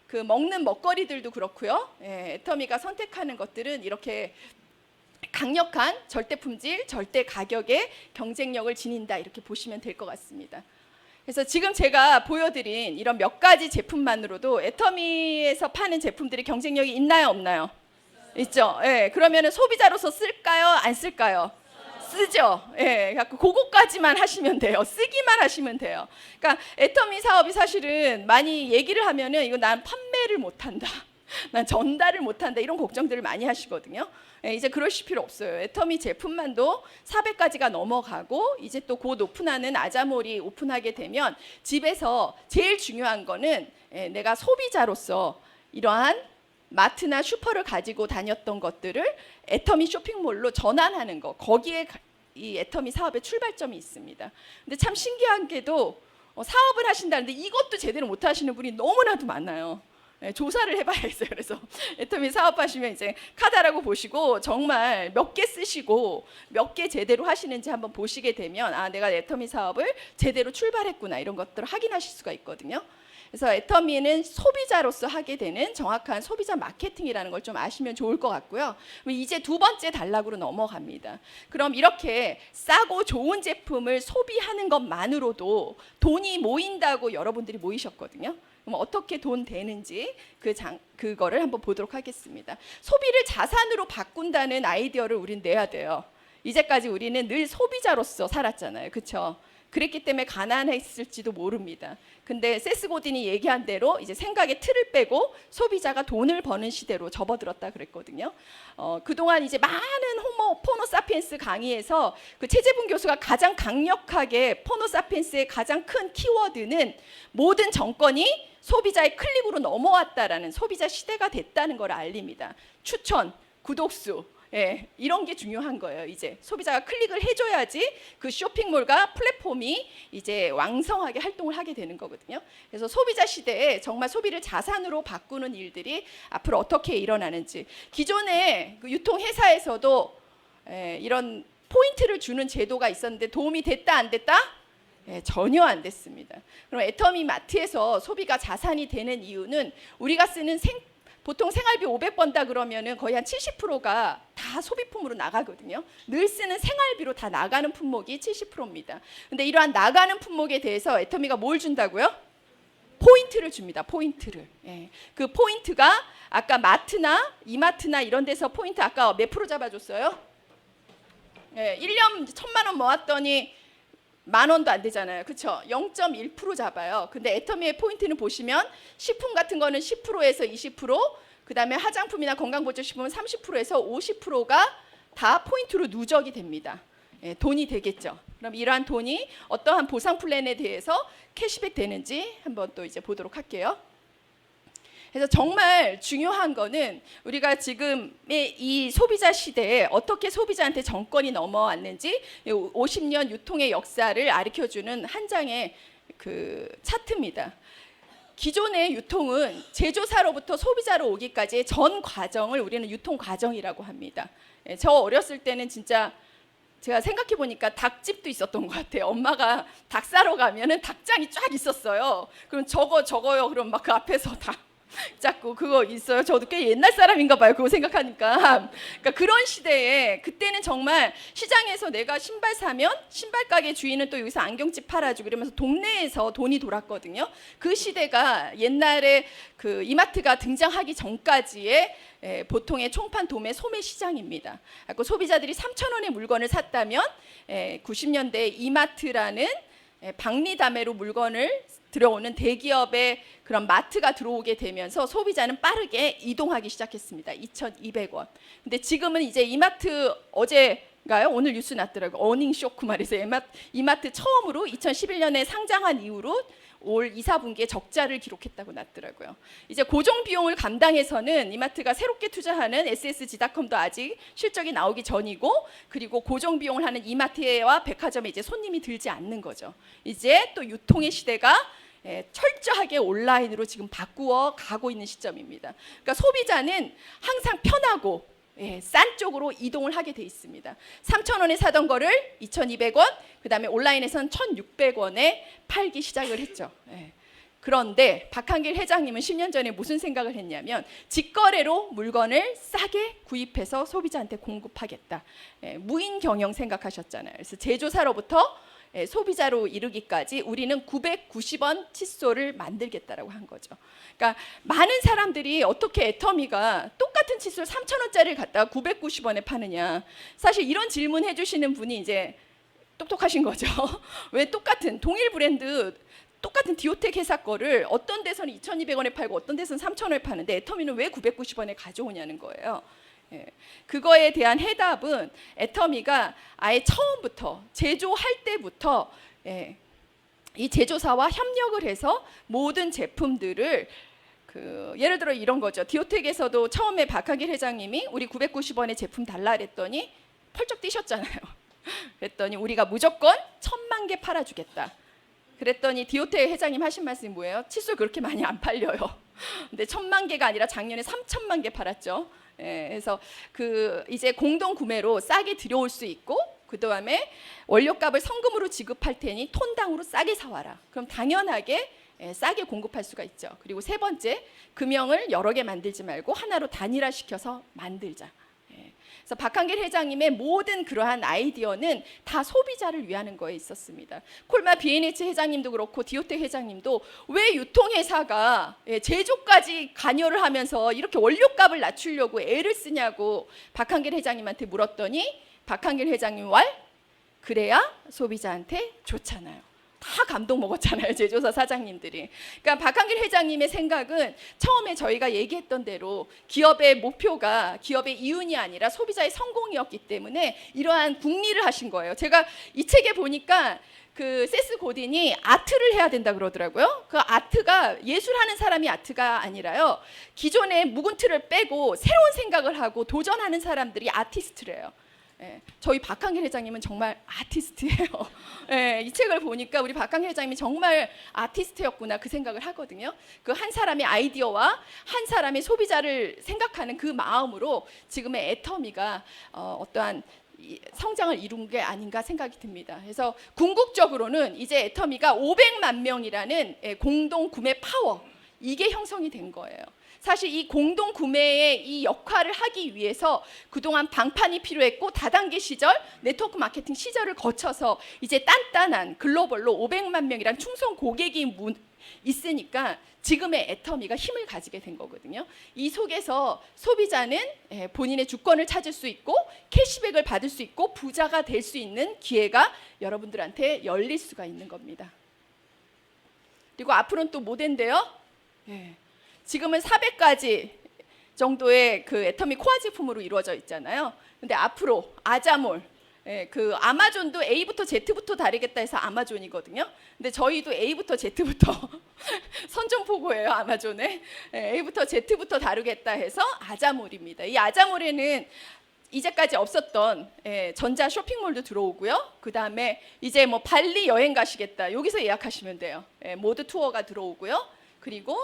그 먹는 먹거리들도 그렇고요. 애터미가 선택하는 것들은 이렇게 강력한 절대 품질, 절대 가격의 경쟁력을 지닌다, 이렇게 보시면 될 것 같습니다. 그래서 지금 제가 보여드린 이런 몇 가지 제품만으로도 애터미에서 파는 제품들이 경쟁력이 있나요, 없나요? 있죠. 그러면 소비자로서 쓸까요, 안 쓸까요? 쓰죠. 예, 그러니까 그거까지만 하시면 돼요. 쓰기만 하시면 돼요. 그러니까 애터미 사업이 사실은 많이 얘기를 하면은 이거 난 판매를 못한다, 난 전달을 못한다 이런 걱정들을 많이 하시거든요. 예, 이제 그러실 필요 없어요. 애터미 제품만도 400가지가 넘어가고 이제 또 곧 오픈하는 아자몰이 오픈하게 되면 집에서 제일 중요한 거는 내가 소비자로서 이러한 마트나 슈퍼를 가지고 다녔던 것들을 애터미 쇼핑몰로 전환하는 거, 거기에 이 애터미 사업의 출발점이 있습니다. 근데 참 신기한 게도 사업을 하신다는데 이것도 제대로 못 하시는 분이 너무나도 많아요. 조사를 해봐야겠어요. 그래서 애터미 사업하시면 이제 카다라고 보시고 정말 몇 개 쓰시고 몇 개 제대로 하시는지 한번 보시게 되면 아, 내가 애터미 사업을 제대로 출발했구나 이런 것들을 확인하실 수가 있거든요. 그래서 애터미는 소비자로서 하게 되는 정확한 소비자 마케팅이라는 걸 좀 아시면 좋을 것 같고요. 이제 두 번째 단락으로 넘어갑니다. 그럼 이렇게 싸고 좋은 제품을 소비하는 것만으로도 돈이 모인다고 여러분들이 모이셨거든요. 그럼 어떻게 돈 되는지 그거를 한번 보도록 하겠습니다. 소비를 자산으로 바꾼다는 아이디어를 우린 내야 돼요. 이제까지 우리는 늘 소비자로서 살았잖아요. 그렇죠? 그랬기 때문에 가난했을지도 모릅니다. 근데 세스 고딘이 얘기한 대로 이제 생각의 틀을 빼고 소비자가 돈을 버는 시대로 접어들었다 그랬거든요. 그동안 이제 많은 포노 사피엔스 강의에서 그 최재분 교수가 가장 강력하게 포노 사피엔스의 가장 큰 키워드는 모든 정권이 소비자의 클릭으로 넘어왔다라는 소비자 시대가 됐다는 걸 알립니다. 추천, 구독수 이런 게 중요한 거예요. 이제 소비자가 클릭을 해줘야지 그 쇼핑몰과 플랫폼이 이제 왕성하게 활동을 하게 되는 거거든요. 그래서 소비자 시대에 정말 소비를 자산으로 바꾸는 일들이 앞으로 어떻게 일어나는지, 기존의 그 유통회사에서도 이런 포인트를 주는 제도가 있었는데 도움이 됐다 안 됐다? 전혀 안 됐습니다. 그럼 애터미 마트에서 소비가 자산이 되는 이유는 우리가 쓰는 보통 생활비 500 번다 그러면은 거의 한 70%가 다 소비품으로 나가거든요. 늘 쓰는 생활비로 다 나가는 품목이 70%입니다. 근데 이러한 나가는 품목에 대해서 애터미가 뭘 준다고요? 포인트를 줍니다. 포인트를. 그 포인트가 아까 마트나 이마트나 이런 데서 포인트 아까 몇 프로 잡아줬어요? 1년 1,000만 원 모았더니 10,000원도 안 되잖아요. 그렇죠? 0.1% 잡아요. 근데 애터미의 포인트는 보시면 식품 같은 거는 10%에서 20%, 그다음에 화장품이나 건강보조식품은 30%에서 50%가 다 포인트로 누적이 됩니다. 돈이 되겠죠. 그럼 이러한 돈이 어떠한 보상 플랜에 대해서 캐시백 되는지 한번 또 이제 보도록 할게요. 그래서 정말 중요한 거는 우리가 지금의 이 소비자 시대에 어떻게 소비자한테 정권이 넘어왔는지 50년 유통의 역사를 가르쳐주는 한 장의 그 차트입니다. 기존의 유통은 제조사로부터 소비자로 오기까지의 전 과정을 우리는 유통 과정이라고 합니다. 저 어렸을 때는 진짜 제가 생각해 보니까 닭집도 있었던 것 같아요. 엄마가 닭 사러 가면은 닭장이 쫙 있었어요. 그럼 저거요. 그럼 막 그 앞에서 다 자꾸 그거 있어요. 저도 꽤 옛날 사람인가 봐요. 그거 생각하니까. 그러니까 그런 시대에 그때는 정말 시장에서 내가 신발 사면 신발 가게 주인은 또 여기서 안경집 팔아주고 이러면서 동네에서 돈이 돌았거든요. 그 시대가 옛날에 그 이마트가 등장하기 전까지의 보통의 총판 도매 소매 시장입니다. 소비자들이 3,000원의 물건을 샀다면 90년대 이마트라는 박리담회로 물건을 들어오는 대기업의 그런 마트가 들어오게 되면서 소비자는 빠르게 이동하기 시작했습니다. 2,200원. 근데 지금은 이제 이마트 어제가요? 오늘 뉴스 났더라고요. 어닝 쇼크 말해서 이마트 처음으로 2011년에 상장한 이후로 올 2, 4분기에 적자를 기록했다고 났더라고요. 이제 고정 비용을 감당해서는 이마트가 새롭게 투자하는 SSG닷컴도 아직 실적이 나오기 전이고, 그리고 고정 비용을 하는 이마트와 백화점에 이제 손님이 들지 않는 거죠. 이제 또 유통의 시대가 철저하게 온라인으로 지금 바꾸어 가고 있는 시점입니다. 그러니까 소비자는 항상 편하고 싼 쪽으로 이동을 하게 돼 있습니다. 3,000원에 사던 거를 2,200원, 그다음에 온라인에서는 1,600원에 팔기 시작을 했죠. 그런데 박한길 회장님은 10년 전에 무슨 생각을 했냐면 직거래로 물건을 싸게 구입해서 소비자한테 공급하겠다. 무인 경영 생각하셨잖아요. 그래서 제조사로부터 소비자로 이르기까지 우리는 990원 칫솔을 만들겠다라고 한 거죠. 그러니까 많은 사람들이 어떻게 애터미가 똑같은 똑같은 칫솔 3,000원짜리를 갖다가 990원에 파느냐. 사실 이런 질문 해주시는 분이 이제 똑똑하신 거죠. 왜 똑같은 동일 브랜드 똑같은 디오텍 회사 거를 어떤 데서는 2,200원에 팔고 어떤 데서는 3,000원에 파는데 애터미는 왜 990원에 가져오냐는 거예요. 예. 그거에 대한 해답은 애터미가 아예 처음부터 제조할 때부터 이 제조사와 협력을 해서 모든 제품들을 예를 들어 이런 거죠. 디오텍에서도 처음에 박한길 회장님이 우리 990원에 제품 달라 그랬더니 펄쩍 뛰셨잖아요. 그랬더니 우리가 무조건 1,000만 개 팔아주겠다. 그랬더니 디오텍 회장님 하신 말씀이 뭐예요? 칫솔 그렇게 많이 안 팔려요. 근데 1,000만 개가 아니라 작년에 3,000만 개 팔았죠. 그래서 이제 공동 구매로 싸게 들여올 수 있고, 그 다음에 원료값을 성금으로 지급할 테니 톤당으로 싸게 사와라. 그럼 당연하게 싸게 공급할 수가 있죠. 그리고 세 번째, 금형을 여러 개 만들지 말고 하나로 단일화시켜서 만들자. 그래서 박한길 회장님의 모든 그러한 아이디어는 다 소비자를 위하는 거에 있었습니다. 콜마 B&H 회장님도 그렇고 디오텍 회장님도 왜 유통회사가 제조까지 관여를 하면서 이렇게 원료값을 낮추려고 애를 쓰냐고 박한길 회장님한테 물었더니 박한길 회장님 그래야 소비자한테 좋잖아요. 다 감동 먹었잖아요, 제조사 사장님들이. 그러니까 박한길 회장님의 생각은 처음에 저희가 얘기했던 대로 기업의 목표가 기업의 이윤이 아니라 소비자의 성공이었기 때문에 이러한 궁리를 하신 거예요. 제가 이 책에 보니까 세스 고딘이 아트를 해야 된다 그러더라고요. 그 아트가 예술하는 사람이 아트가 아니라요, 기존의 묵은 틀을 빼고 새로운 생각을 하고 도전하는 사람들이 아티스트래요. 저희 박한길 회장님은 정말 아티스트예요. 이 책을 보니까 우리 박한길 회장님이 정말 아티스트였구나 그 생각을 하거든요. 그 한 사람의 아이디어와 한 사람의 소비자를 생각하는 그 마음으로 지금의 애터미가 어떠한 성장을 이룬 게 아닌가 생각이 듭니다. 그래서 궁극적으로는 이제 애터미가 500만 명이라는 공동 구매 파워, 이게 형성이 된 거예요. 사실 이 공동 구매의 이 역할을 하기 위해서 그동안 방판이 필요했고 다단계 시절, 네트워크 마케팅 시절을 거쳐서 이제 단단한 글로벌로 500만 명이란 충성 고객이 있으니까 지금의 애터미가 힘을 가지게 된 거거든요. 이 속에서 소비자는 본인의 주권을 찾을 수 있고 캐시백을 받을 수 있고 부자가 될 수 있는 기회가 여러분들한테 열릴 수가 있는 겁니다. 그리고 앞으로는 또 뭐 된대요? 지금은 400가지 정도의 애터미 코어 제품으로 이루어져 있잖아요. 근데 앞으로 아자몰, 아마존도 A부터 Z부터 다루겠다 해서 아마존이거든요. 근데 저희도 A부터 Z부터 선전포고예요, 아마존에. A부터 Z부터 다루겠다 해서 아자몰입니다. 이 아자몰에는 이제까지 없었던 전자 쇼핑몰도 들어오고요. 그 다음에 이제 뭐 발리 여행 가시겠다, 여기서 예약하시면 돼요. 모드 투어가 들어오고요. 그리고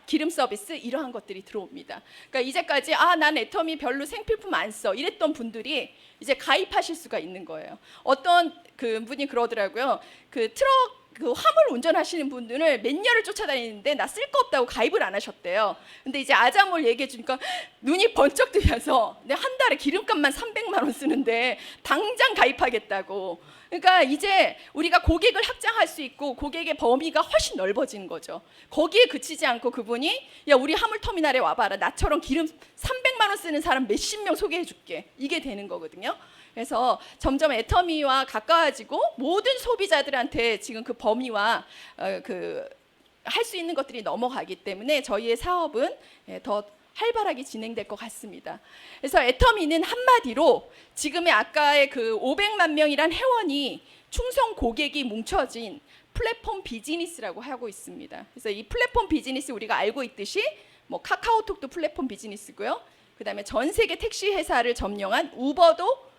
기름 서비스 이러한 것들이 들어옵니다. 그러니까 이제까지 난 애터미 별로 생필품 안 써 이랬던 분들이 이제 가입하실 수가 있는 거예요. 어떤 분이 그러더라고요. 트럭 화물 운전하시는 분들을 몇 년을 쫓아다니는데 나 쓸 거 없다고 가입을 안 하셨대요. 근데 이제 아자몰 얘기해 주니까 눈이 번쩍 뜨면서 내 한 달에 기름값만 300만 원 쓰는데 당장 가입하겠다고. 그러니까 이제 우리가 고객을 확장할 수 있고 고객의 범위가 훨씬 넓어지는 거죠. 거기에 그치지 않고 그분이 야 우리 화물터미널에 와봐라, 나처럼 기름 300만 원 쓰는 사람 몇십 명 소개해 줄게, 이게 되는 거거든요. 그래서 점점 애터미와 가까워지고 모든 소비자들한테 지금 그 범위와 할 수 있는 것들이 넘어가기 때문에 저희의 사업은 더 활발하게 진행될 것 같습니다. 그래서 애터미는 한마디로 지금의 아까의 500만 명이란 회원이 충성 고객이 뭉쳐진 플랫폼 비즈니스라고 하고 있습니다. 그래서 이 플랫폼 비즈니스 우리가 알고 있듯이 뭐 카카오톡도 플랫폼 비즈니스고요. 그다음에 전 세계 택시 회사를 점령한 우버도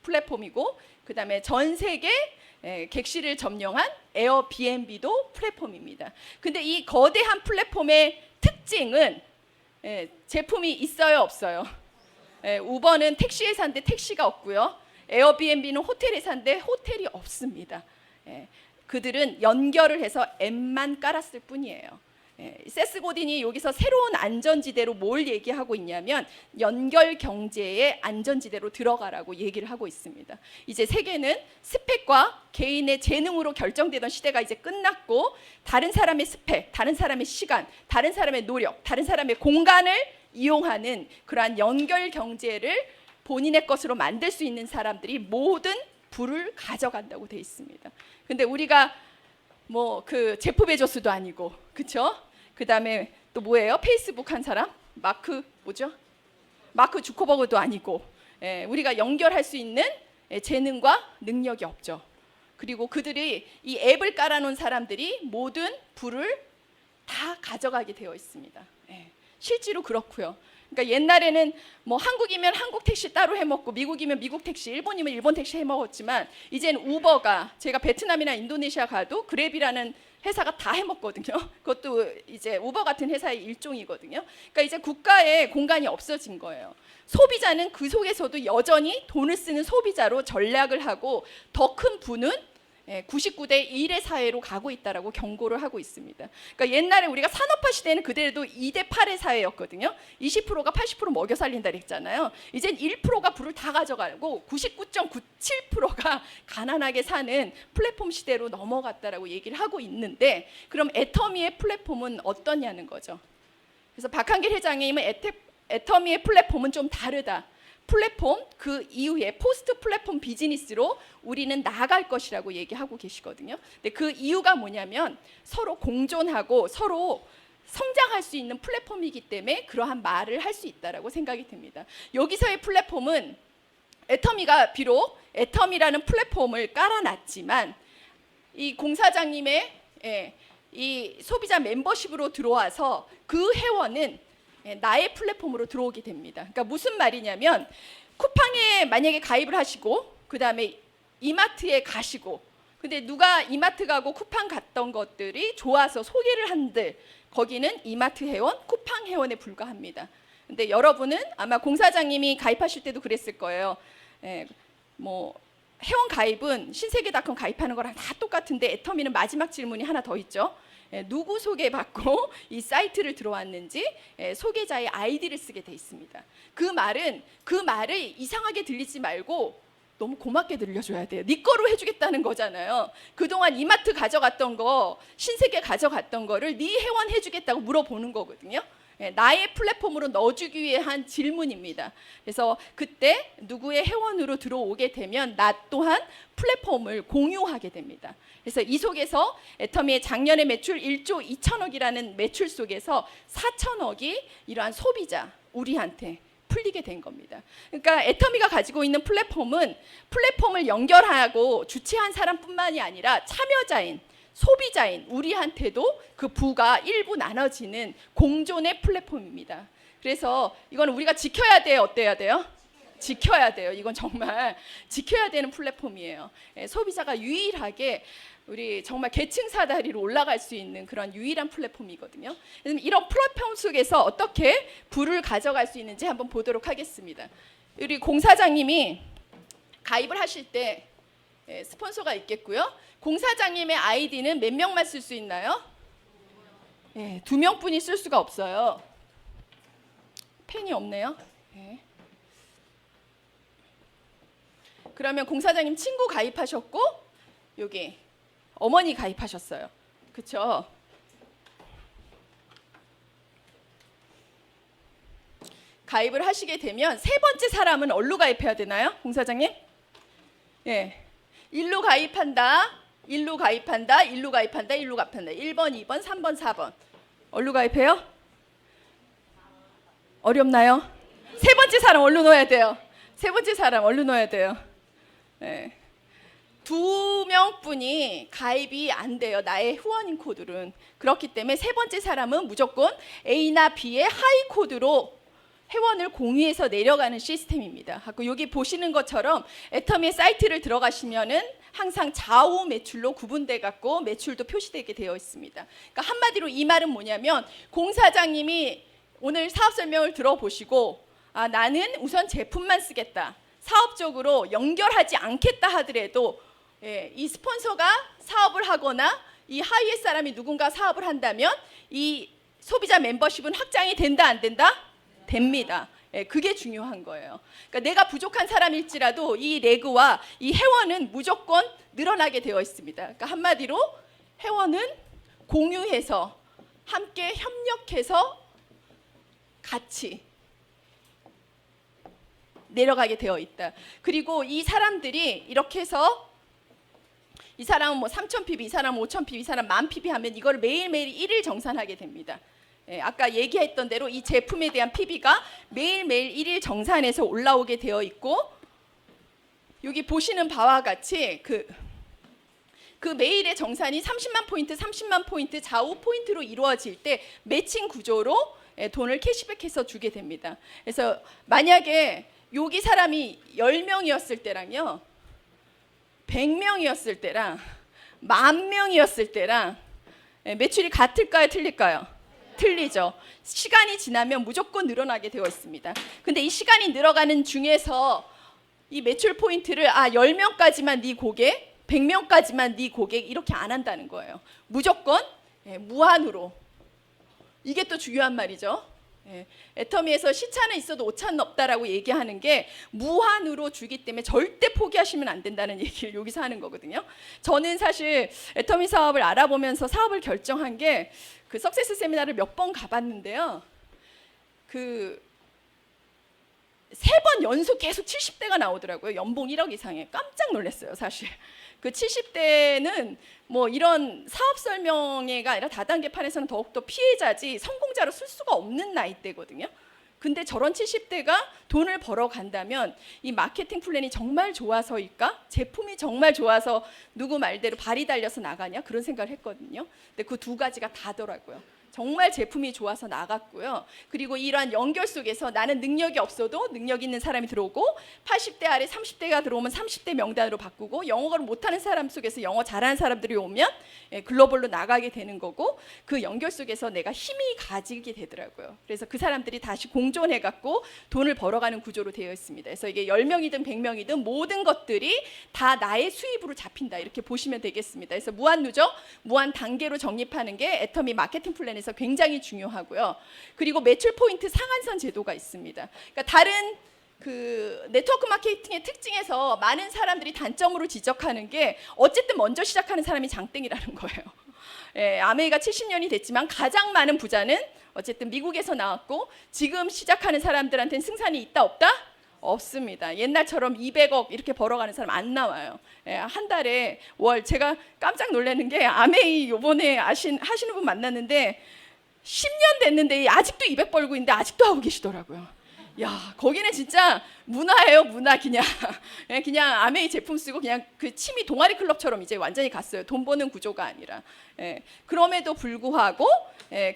플랫폼이고, 그다음에 전 세계 객실을 점령한 에어비앤비도 플랫폼입니다. 근데 이 거대한 플랫폼의 특징은 제품이 있어요, 없어요? 우버는 택시 회사인데 택시가 없고요. 에어비앤비는 호텔 회사인데 호텔이 없습니다. 그들은 연결을 해서 앱만 깔았을 뿐이에요. 세스 고딘이 여기서 새로운 안전지대로 뭘 얘기하고 있냐면 연결 경제의 안전지대로 들어가라고 얘기를 하고 있습니다. 이제 세계는 스펙과 개인의 재능으로 결정되던 시대가 이제 끝났고, 다른 사람의 스펙, 다른 사람의 시간, 다른 사람의 노력, 다른 사람의 공간을 이용하는 그러한 연결 경제를 본인의 것으로 만들 수 있는 사람들이 모든 부를 가져간다고 돼 있습니다. 근데 우리가 뭐 그 제프 베조스도 아니고, 그렇죠? 그다음에 또 뭐예요? 페이스북 한 사람? 마크 주커버그도 아니고, 우리가 연결할 수 있는 재능과 능력이 없죠. 그리고 그들이 이 앱을 깔아놓은 사람들이 모든 부를 다 가져가게 되어 있습니다. 실제로 그렇고요. 그러니까 옛날에는 뭐 한국이면 한국 택시 따로 해먹고 미국이면 미국 택시, 일본이면 일본 택시 해먹었지만 이제는 우버가, 제가 베트남이나 인도네시아 가도 그랩이라는 회사가 다 해먹거든요. 그것도 이제 우버 같은 회사의 일종이거든요. 그러니까 이제 국가의 공간이 없어진 거예요. 소비자는 그 속에서도 여전히 돈을 쓰는 소비자로 전략을 하고 더 큰 부는 99대 1의 사회로 가고 있다라고 경고를 하고 있습니다. 그러니까 옛날에 우리가 산업화 시대는 그대로 2대 8의 사회였거든요. 20%가 80% 먹여 살린다 그랬잖아요. 이젠 1%가 부를 다 가져가고 99.97%가 가난하게 사는 플랫폼 시대로 넘어갔다라고 얘기를 하고 있는데, 그럼 애터미의 플랫폼은 어떠냐는 거죠. 그래서 박한길 회장님은 애터미의 플랫폼은 좀 다르다. 플랫폼 그 이후에 포스트 플랫폼 비즈니스로 우리는 나아갈 것이라고 얘기하고 계시거든요. 근데 그 이유가 뭐냐면 서로 공존하고 서로 성장할 수 있는 플랫폼이기 때문에 그러한 말을 할 수 있다라고 생각이 듭니다. 여기서의 플랫폼은 애터미가 비록 애터미라는 플랫폼을 깔아놨지만 이 공사장님의 이 소비자 멤버십으로 들어와서 그 회원은 나의 플랫폼으로 들어오게 됩니다. 그러니까 무슨 말이냐면 쿠팡에 만약에 가입을 하시고 그 다음에 이마트에 가시고, 근데 누가 이마트 가고 쿠팡 갔던 것들이 좋아서 소개를 한들 거기는 이마트 회원, 쿠팡 회원에 불과합니다. 근데 여러분은 아마 공사장님이 가입하실 때도 그랬을 거예요. 뭐 회원 가입은 신세계닷컴 가입하는 거랑 다 똑같은데 애터미는 마지막 질문이 하나 더 있죠. 누구 소개받고 이 사이트를 들어왔는지 소개자의 아이디를 쓰게 돼 있습니다. 그 말을 이상하게 들리지 말고 너무 고맙게 들려줘야 돼요. 네 거로 해주겠다는 거잖아요. 그동안 이마트 가져갔던 거, 신세계 가져갔던 거를 네 회원 해주겠다고 물어보는 거거든요. 나의 플랫폼으로 넣어주기 위해 한 질문입니다. 그래서 그때 누구의 회원으로 들어오게 되면 나 또한 플랫폼을 공유하게 됩니다. 그래서 이 속에서 애터미의 작년의 매출 1조 2천억이라는 매출 속에서 4천억이 이러한 소비자, 우리한테 풀리게 된 겁니다. 그러니까 애터미가 가지고 있는 플랫폼은 플랫폼을 연결하고 주최한 사람뿐만이 아니라 참여자인, 소비자인 우리한테도 그 부가 일부 나눠지는 공존의 플랫폼입니다. 그래서 이건 우리가 지켜야 돼요, 어때야 돼요? 지켜야 돼요. 이건 정말 지켜야 되는 플랫폼이에요. 소비자가 유일하게 우리 정말 계층 사다리로 올라갈 수 있는 그런 유일한 플랫폼이거든요. 이런 플랫폼 속에서 어떻게 부를 가져갈 수 있는지 한번 보도록 하겠습니다. 우리 공사장님이 가입을 하실 때 스폰서가 있겠고요. 공사장님의 아이디는 몇 명만 쓸 수 있나요? 2명뿐이 쓸 수가 없어요. 펜이 없네요. 그러면 공사장님 친구 가입하셨고 여기 어머니 가입하셨어요. 그렇죠? 가입을 하시게 되면 세 번째 사람은 어디로 가입해야 되나요? 공사장님? 일로 가입한다. 일로 가입한다. 일로 가입한다. 일로 가입한다. 1번, 2번, 3번, 4번. 어디로 가입해요? 어렵나요? 세 번째 사람 어디로 넣어야 돼요? 세 번째 사람 어디로 넣어야 돼요? 2명뿐이 가입이 안 돼요. 나의 후원인 코드는. 그렇기 때문에 세 번째 사람은 무조건 A나 B의 하이 코드로 회원을 공유해서 내려가는 시스템입니다. 여기 보시는 것처럼 애터미의 사이트를 들어가시면은 항상 좌우 매출로 구분돼 갖고 매출도 표시되게 되어 있습니다. 그러니까 한마디로 이 말은 뭐냐면 공사장님이 오늘 사업 설명을 들어보시고 나는 우선 제품만 쓰겠다. 사업적으로 연결하지 않겠다 하더라도 이 스폰서가 사업을 하거나 이 하위의 사람이 누군가 사업을 한다면 이 소비자 멤버십은 확장이 된다 안 된다? 됩니다. 그게 중요한 거예요. 그러니까 내가 부족한 사람일지라도 이 레그와 이 회원은 무조건 늘어나게 되어 있습니다. 그러니까 한마디로 회원은 공유해서 함께 협력해서 같이 내려가게 되어 있다. 그리고 이 사람들이 이렇게 해서 이 사람은 뭐 3,000pb, 이 사람은 5,000pb, 이 사람 10,000pb 하면 이걸 매일매일 1일 정산하게 됩니다. 예, 아까 얘기했던 대로 이 제품에 대한 PB가 매일매일 1일 정산해서 올라오게 되어 있고, 여기 보시는 바와 같이 그 매일의 정산이 30만 포인트, 30만 포인트 좌우 포인트로 이루어질 때 매칭 구조로 돈을 캐시백해서 주게 됩니다. 그래서 만약에 여기 사람이 10명이었을 때랑요, 100명이었을 때랑 10,000명이었을 때랑 매출이 같을까요, 틀릴까요? 틀리죠. 시간이 지나면 무조건 늘어나게 되어 있습니다. 근데 이 시간이 늘어가는 중에서 이 매출 포인트를 10명까지만 네 고객, 100명까지만 네 고객 이렇게 안 한다는 거예요. 무조건 무한으로. 이게 또 중요한 말이죠. 애터미에서 시차는 있어도 오차는 없다라고 얘기하는 게 무한으로 주기 때문에 절대 포기하시면 안 된다는 얘기를 여기서 하는 거거든요. 저는 사실 애터미 사업을 알아보면서 사업을 결정한 게 그 석세스 세미나를 몇 번 가봤는데요. 그 3번 연속 계속 70대가 나오더라고요. 연봉 1억 이상에. 깜짝 놀랐어요, 사실. 그 70대는 뭐 이런 사업 설명회가 아니라 다단계판에서는 더욱더 피해자지 성공자로 쓸 수가 없는 나이대거든요. 근데 저런 70대가 돈을 벌어 간다면 이 마케팅 플랜이 정말 좋아서일까? 제품이 정말 좋아서 누구 말대로 발이 달려서 나가냐? 그런 생각을 했거든요. 근데 그 두 가지가 다더라고요. 정말 제품이 좋아서 나갔고요. 그리고 이러한 연결 속에서 나는 능력이 없어도 능력 있는 사람이 들어오고 80대 아래 30대가 들어오면 30대 명단으로 바꾸고 영어를 못하는 사람 속에서 영어 잘하는 사람들이 오면 글로벌로 나가게 되는 거고, 그 연결 속에서 내가 힘이 가지게 되더라고요. 그래서 그 사람들이 다시 공존해갖고 돈을 벌어가는 구조로 되어 있습니다. 그래서 이게 10명이든 100명이든 모든 것들이 다 나의 수입으로 잡힌다, 이렇게 보시면 되겠습니다. 그래서 무한 누적, 무한 단계로 정립하는 게 애터미 마케팅 플랜에서 굉장히 중요하고요. 그리고 매출 포인트 상한선 제도가 있습니다. 그러니까 다른 그 네트워크 마케팅의 특징에서 많은 사람들이 단점으로 지적하는 게 어쨌든 먼저 시작하는 사람이 장땡이라는 거예요. 아메이가 70년이 됐지만 가장 많은 부자는 어쨌든 미국에서 나왔고, 지금 시작하는 사람들한테는 승산이 있다 없다? 없습니다. 옛날처럼 200억 이렇게 벌어가는 사람 안 나와요. 한 달에 제가 깜짝 놀라는 게 아메이 요번에 하시는 분 만났는데 10년 됐는데 아직도 200 벌고 있는데 아직도 하고 계시더라고요. 야, 거기는 진짜 문화예요, 문화. 그냥 아메이 제품 쓰고 그냥 그 취미 동아리 클럽처럼 이제 완전히 갔어요. 돈 버는 구조가 아니라. 그럼에도 불구하고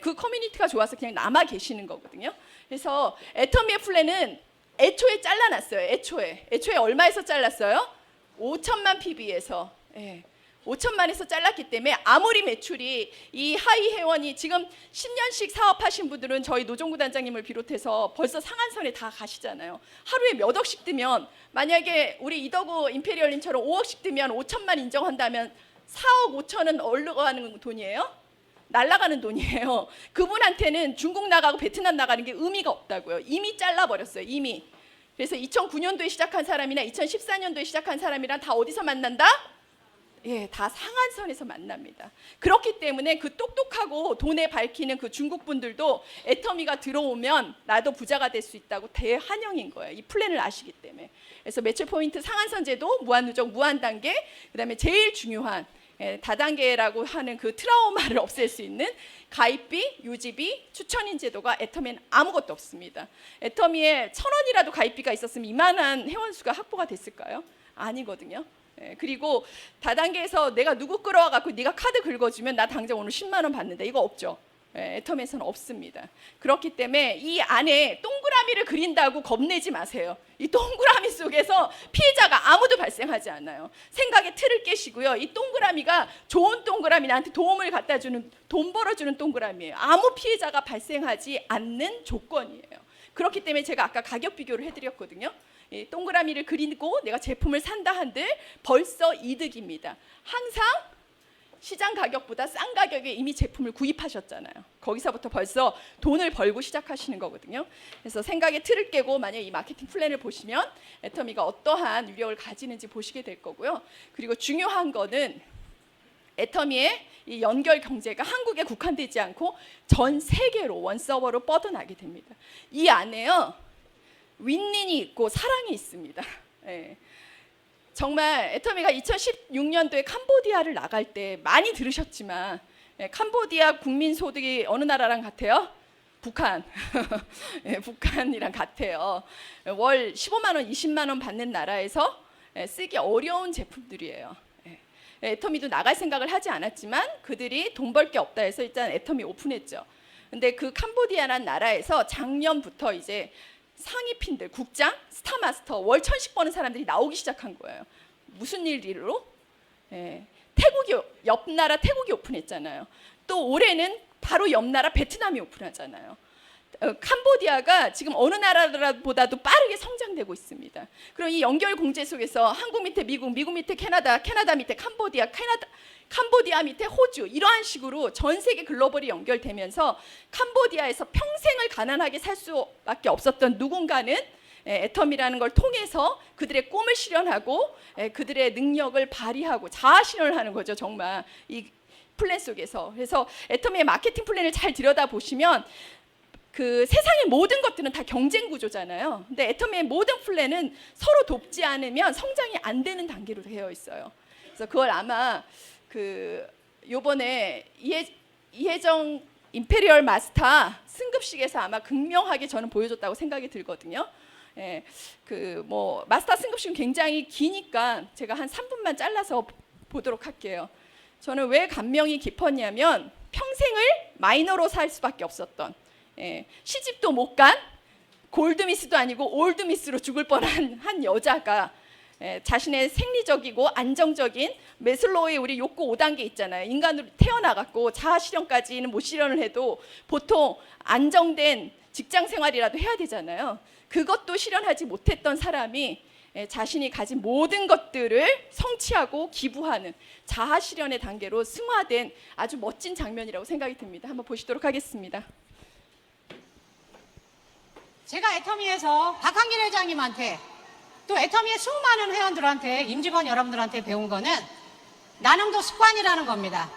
그 커뮤니티가 좋아서 그냥 남아 계시는 거거든요. 그래서 애터미의 플랜은 애초에 잘라놨어요. 애초에 얼마에서 잘랐어요? 5천만 PB에서. 5천만에서 잘랐기 때문에 아무리 매출이 이 하이 회원이 지금 10년씩 사업하신 분들은 저희 노종구 단장님을 비롯해서 벌써 상한선에 다 가시잖아요. 하루에 몇 억씩 뜨면, 만약에 우리 이더구 임페리얼님처럼 5억씩 뜨면 5천만 인정한다면 4억 5천은 어디로 가는 돈이에요? 날아가는 돈이에요. 그분한테는 중국 나가고 베트남 나가는 게 의미가 없다고요. 이미 잘라버렸어요, 이미. 그래서 2009년도에 시작한 사람이나 2014년도에 시작한 사람이랑 다 어디서 만난다? 다 상한선에서 만납니다. 그렇기 때문에 그 똑똑하고 돈에 밝히는 그 중국 분들도 애터미가 들어오면 나도 부자가 될 수 있다고 대환영인 거예요. 이 플랜을 아시기 때문에. 그래서 매출 포인트 상한선 제도, 무한 누적, 무한 단계, 그다음에 제일 중요한 다단계라고 하는 그 트라우마를 없앨 수 있는 가입비, 유지비, 추천인 제도가 애터미에는 아무것도 없습니다. 애터미에 1,000원이라도 가입비가 있었으면 이만한 회원수가 확보가 됐을까요? 아니거든요. 그리고 다단계에서 내가 누구 끌어와 갖고 네가 카드 긁어주면 나 당장 오늘 10만 원 받는다, 이거 없죠. 애터미에서는 없습니다. 그렇기 때문에 이 안에 동그라미를 그린다고 겁내지 마세요. 이 동그라미 속에서 피해자가 아무도 발생하지 않아요. 생각의 틀을 깨시고요. 이 동그라미가 좋은 동그라미, 나한테 도움을 갖다 주는, 돈 벌어주는 동그라미예요. 아무 피해자가 발생하지 않는 조건이에요. 그렇기 때문에 제가 아까 가격 비교를 해드렸거든요. 이 동그라미를 그리고 내가 제품을 산다 한들 벌써 이득입니다. 항상 시장 가격보다 싼 가격에 이미 제품을 구입하셨잖아요. 거기서부터 벌써 돈을 벌고 시작하시는 거거든요. 그래서 생각의 틀을 깨고 만약 이 마케팅 플랜을 보시면 애터미가 어떠한 유력을 가지는지 보시게 될 거고요. 그리고 중요한 거는 애터미의 이 연결 경제가 한국에 국한되지 않고 전 세계로 원서버로 뻗어나게 됩니다. 이 안에요 윈윈이 있고 사랑이 있습니다. 예. 정말 애터미가 2016년도에 캄보디아를 나갈 때 많이 들으셨지만 캄보디아 국민 소득이 어느 나라랑 같아요? 북한. 북한이랑 같아요. 월 15만 원, 20만 원 받는 나라에서 쓰기 어려운 제품들이에요. 애터미도 나갈 생각을 하지 않았지만 그들이 돈 벌 게 없다 해서 일단 애터미 오픈했죠. 근데 그 캄보디아라는 나라에서 작년부터 이제 상위핀들, 국장, 스타마스터 월 1,000씩 버는 사람들이 나오기 시작한 거예요. 무슨 일로? 태국이 옆 나라 태국이 오픈했잖아요. 또 올해는 바로 옆 나라 베트남이 오픈하잖아요. 캄보디아가 지금 어느 나라보다도 빠르게 성장되고 있습니다. 그럼 이 연결 공제 속에서 한국 밑에 미국, 미국 밑에 캐나다, 캐나다 밑에 캄보디아, 캄보디아 밑에 호주 이러한 식으로 전 세계 글로벌이 연결되면서 캄보디아에서 평생을 가난하게 살 수밖에 없었던 누군가는 애터미라는 걸 통해서 그들의 꿈을 실현하고 그들의 능력을 발휘하고 자아 실현을 하는 거죠. 정말 이 플랜 속에서. 그래서 애터미의 마케팅 플랜을 잘 들여다보시면 그 세상의 모든 것들은 다 경쟁 구조잖아요. 근데 애터미의 모든 플랜은 서로 돕지 않으면 성장이 안 되는 단계로 되어 있어요. 그래서 그걸 아마 그 요번에 이혜정 임페리얼 마스터 승급식에서 아마 극명하게 저는 보여줬다고 생각이 들거든요. 그 뭐 마스터 승급식은 굉장히 기니까 제가 한 3분만 잘라서 보도록 할게요. 저는 왜 감명이 깊었냐면 평생을 마이너로 살 수밖에 없었던 시집도 못 간 골드미스도 아니고 올드미스로 죽을 뻔한 한 여자가 자신의 생리적이고 안정적인 메슬로우의 우리 욕구 5단계 있잖아요. 인간으로 태어나갖고 자아 실현까지는 못 실현을 해도 보통 안정된 직장 생활이라도 해야 되잖아요. 그것도 실현하지 못했던 사람이 자신이 가진 모든 것들을 성취하고 기부하는 자아 실현의 단계로 승화된 아주 멋진 장면이라고 생각이 듭니다. 한번 보시도록 하겠습니다. 제가 애터미에서 박한길 회장님한테 또 애터미의 수많은 회원들한테 임직원 여러분들한테 배운 거는 나눔도 습관이라는 겁니다.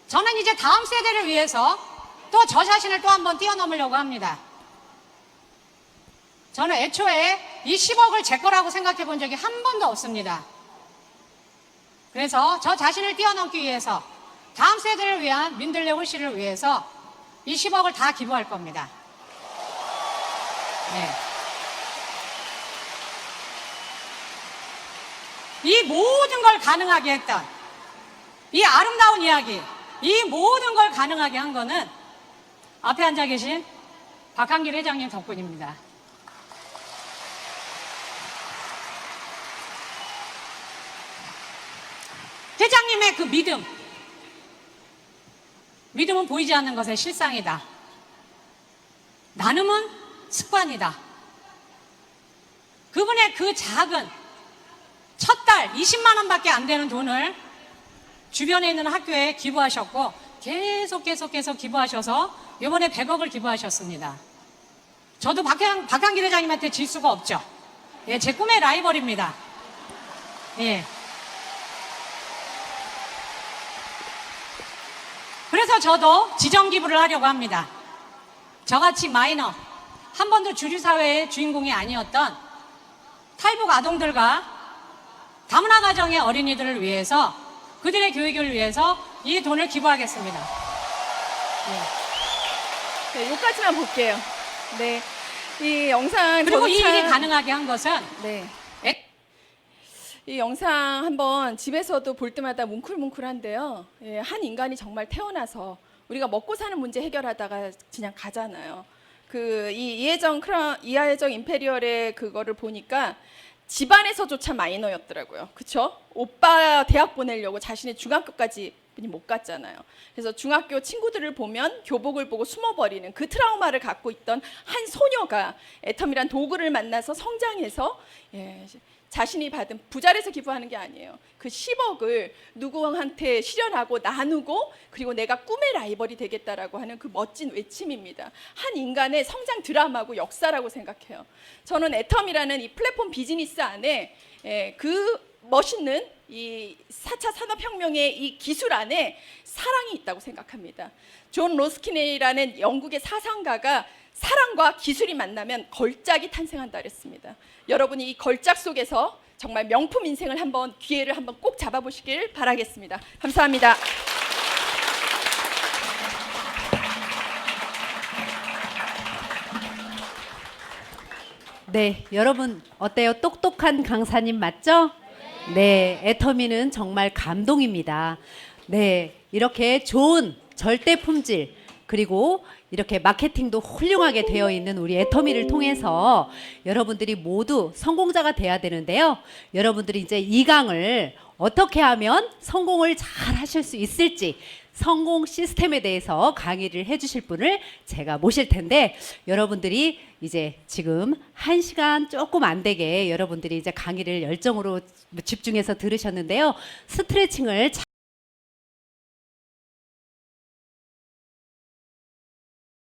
저는 이제 다음 세대를 위해서 또 저 자신을 또 한번 뛰어넘으려고 합니다. 저는 애초에 이 10억을 제 거라고 생각해 본 적이 한 번도 없습니다. 그래서 저 자신을 뛰어넘기 위해서 다음 세대를 위한 민들레 홀씨를 위해서 이 10억을 다 기부할 겁니다. 이 모든 걸 가능하게 했던 이 아름다운 이야기, 이 모든 걸 가능하게 한 거는 앞에 앉아 계신 박한길 회장님 덕분입니다. 회장님의 그 믿음은 보이지 않는 것의 실상이다. 나눔은 습관이다. 그분의 그 작은 첫 달 20만 원밖에 안 되는 돈을 주변에 있는 학교에 기부하셨고 계속 기부하셔서 이번에 100억을 기부하셨습니다. 저도 박한길 회장님한테 질 수가 없죠. 제 꿈의 라이벌입니다. 그래서 저도 지정 기부를 하려고 합니다. 저같이 마이너, 한 번도 주류사회의 주인공이 아니었던 탈북 아동들과 다문화 가정의 어린이들을 위해서 그들의 교육을 위해서 이 돈을 기부하겠습니다. 네, 여기까지만 볼게요. 네, 이 영상 그리고 이 일이 가능하게 한 것은 이 영상 한번 집에서도 볼 때마다 뭉클뭉클한데요. 한 인간이 정말 태어나서 우리가 먹고 사는 문제 해결하다가 그냥 가잖아요. 그 이혜정 임페리얼의 그거를 보니까 집안에서조차 마이너였더라고요. 그쵸? 오빠 대학 보내려고 자신의 중학교까지 못 갔잖아요. 그래서 중학교 친구들을 보면 교복을 보고 숨어버리는 그 트라우마를 갖고 있던 한 소녀가 애텀이란 도구를 만나서 성장해서 자신이 받은 부자리에서 기부하는 게 아니에요. 그 10억을 누구한테 실현하고 나누고 그리고 내가 꿈의 라이벌이 되겠다라고 하는 그 멋진 외침입니다. 한 인간의 성장 드라마고 역사라고 생각해요. 저는 애텀이라는 이 플랫폼 비즈니스 안에 그 멋있는 이 4차 산업혁명의 이 기술 안에 사랑이 있다고 생각합니다. 존 로스킨이라는 영국의 사상가가 사랑과 기술이 만나면 걸작이 탄생한다 그랬습니다. 여러분이 이 걸작 속에서 정말 명품 인생을 한번 기회를 한번 꼭 잡아보시길 바라겠습니다. 감사합니다. 네, 여러분 어때요? 똑똑한 강사님 맞죠? 네, 애터미는 정말 감동입니다. 네, 이렇게 좋은 절대 품질 그리고 이렇게 마케팅도 훌륭하게 되어 있는 우리 애터미를 통해서 여러분들이 모두 성공자가 돼야 되는데요. 여러분들이 이제 이 강을 어떻게 하면 성공을 잘 하실 수 있을지 성공 시스템에 대해서 강의를 해주실 분을 제가 모실 텐데 여러분들이 이제 지금 1시간 조금 안 되게 여러분들이 이제 강의를 열정으로 집중해서 들으셨는데요. 스트레칭을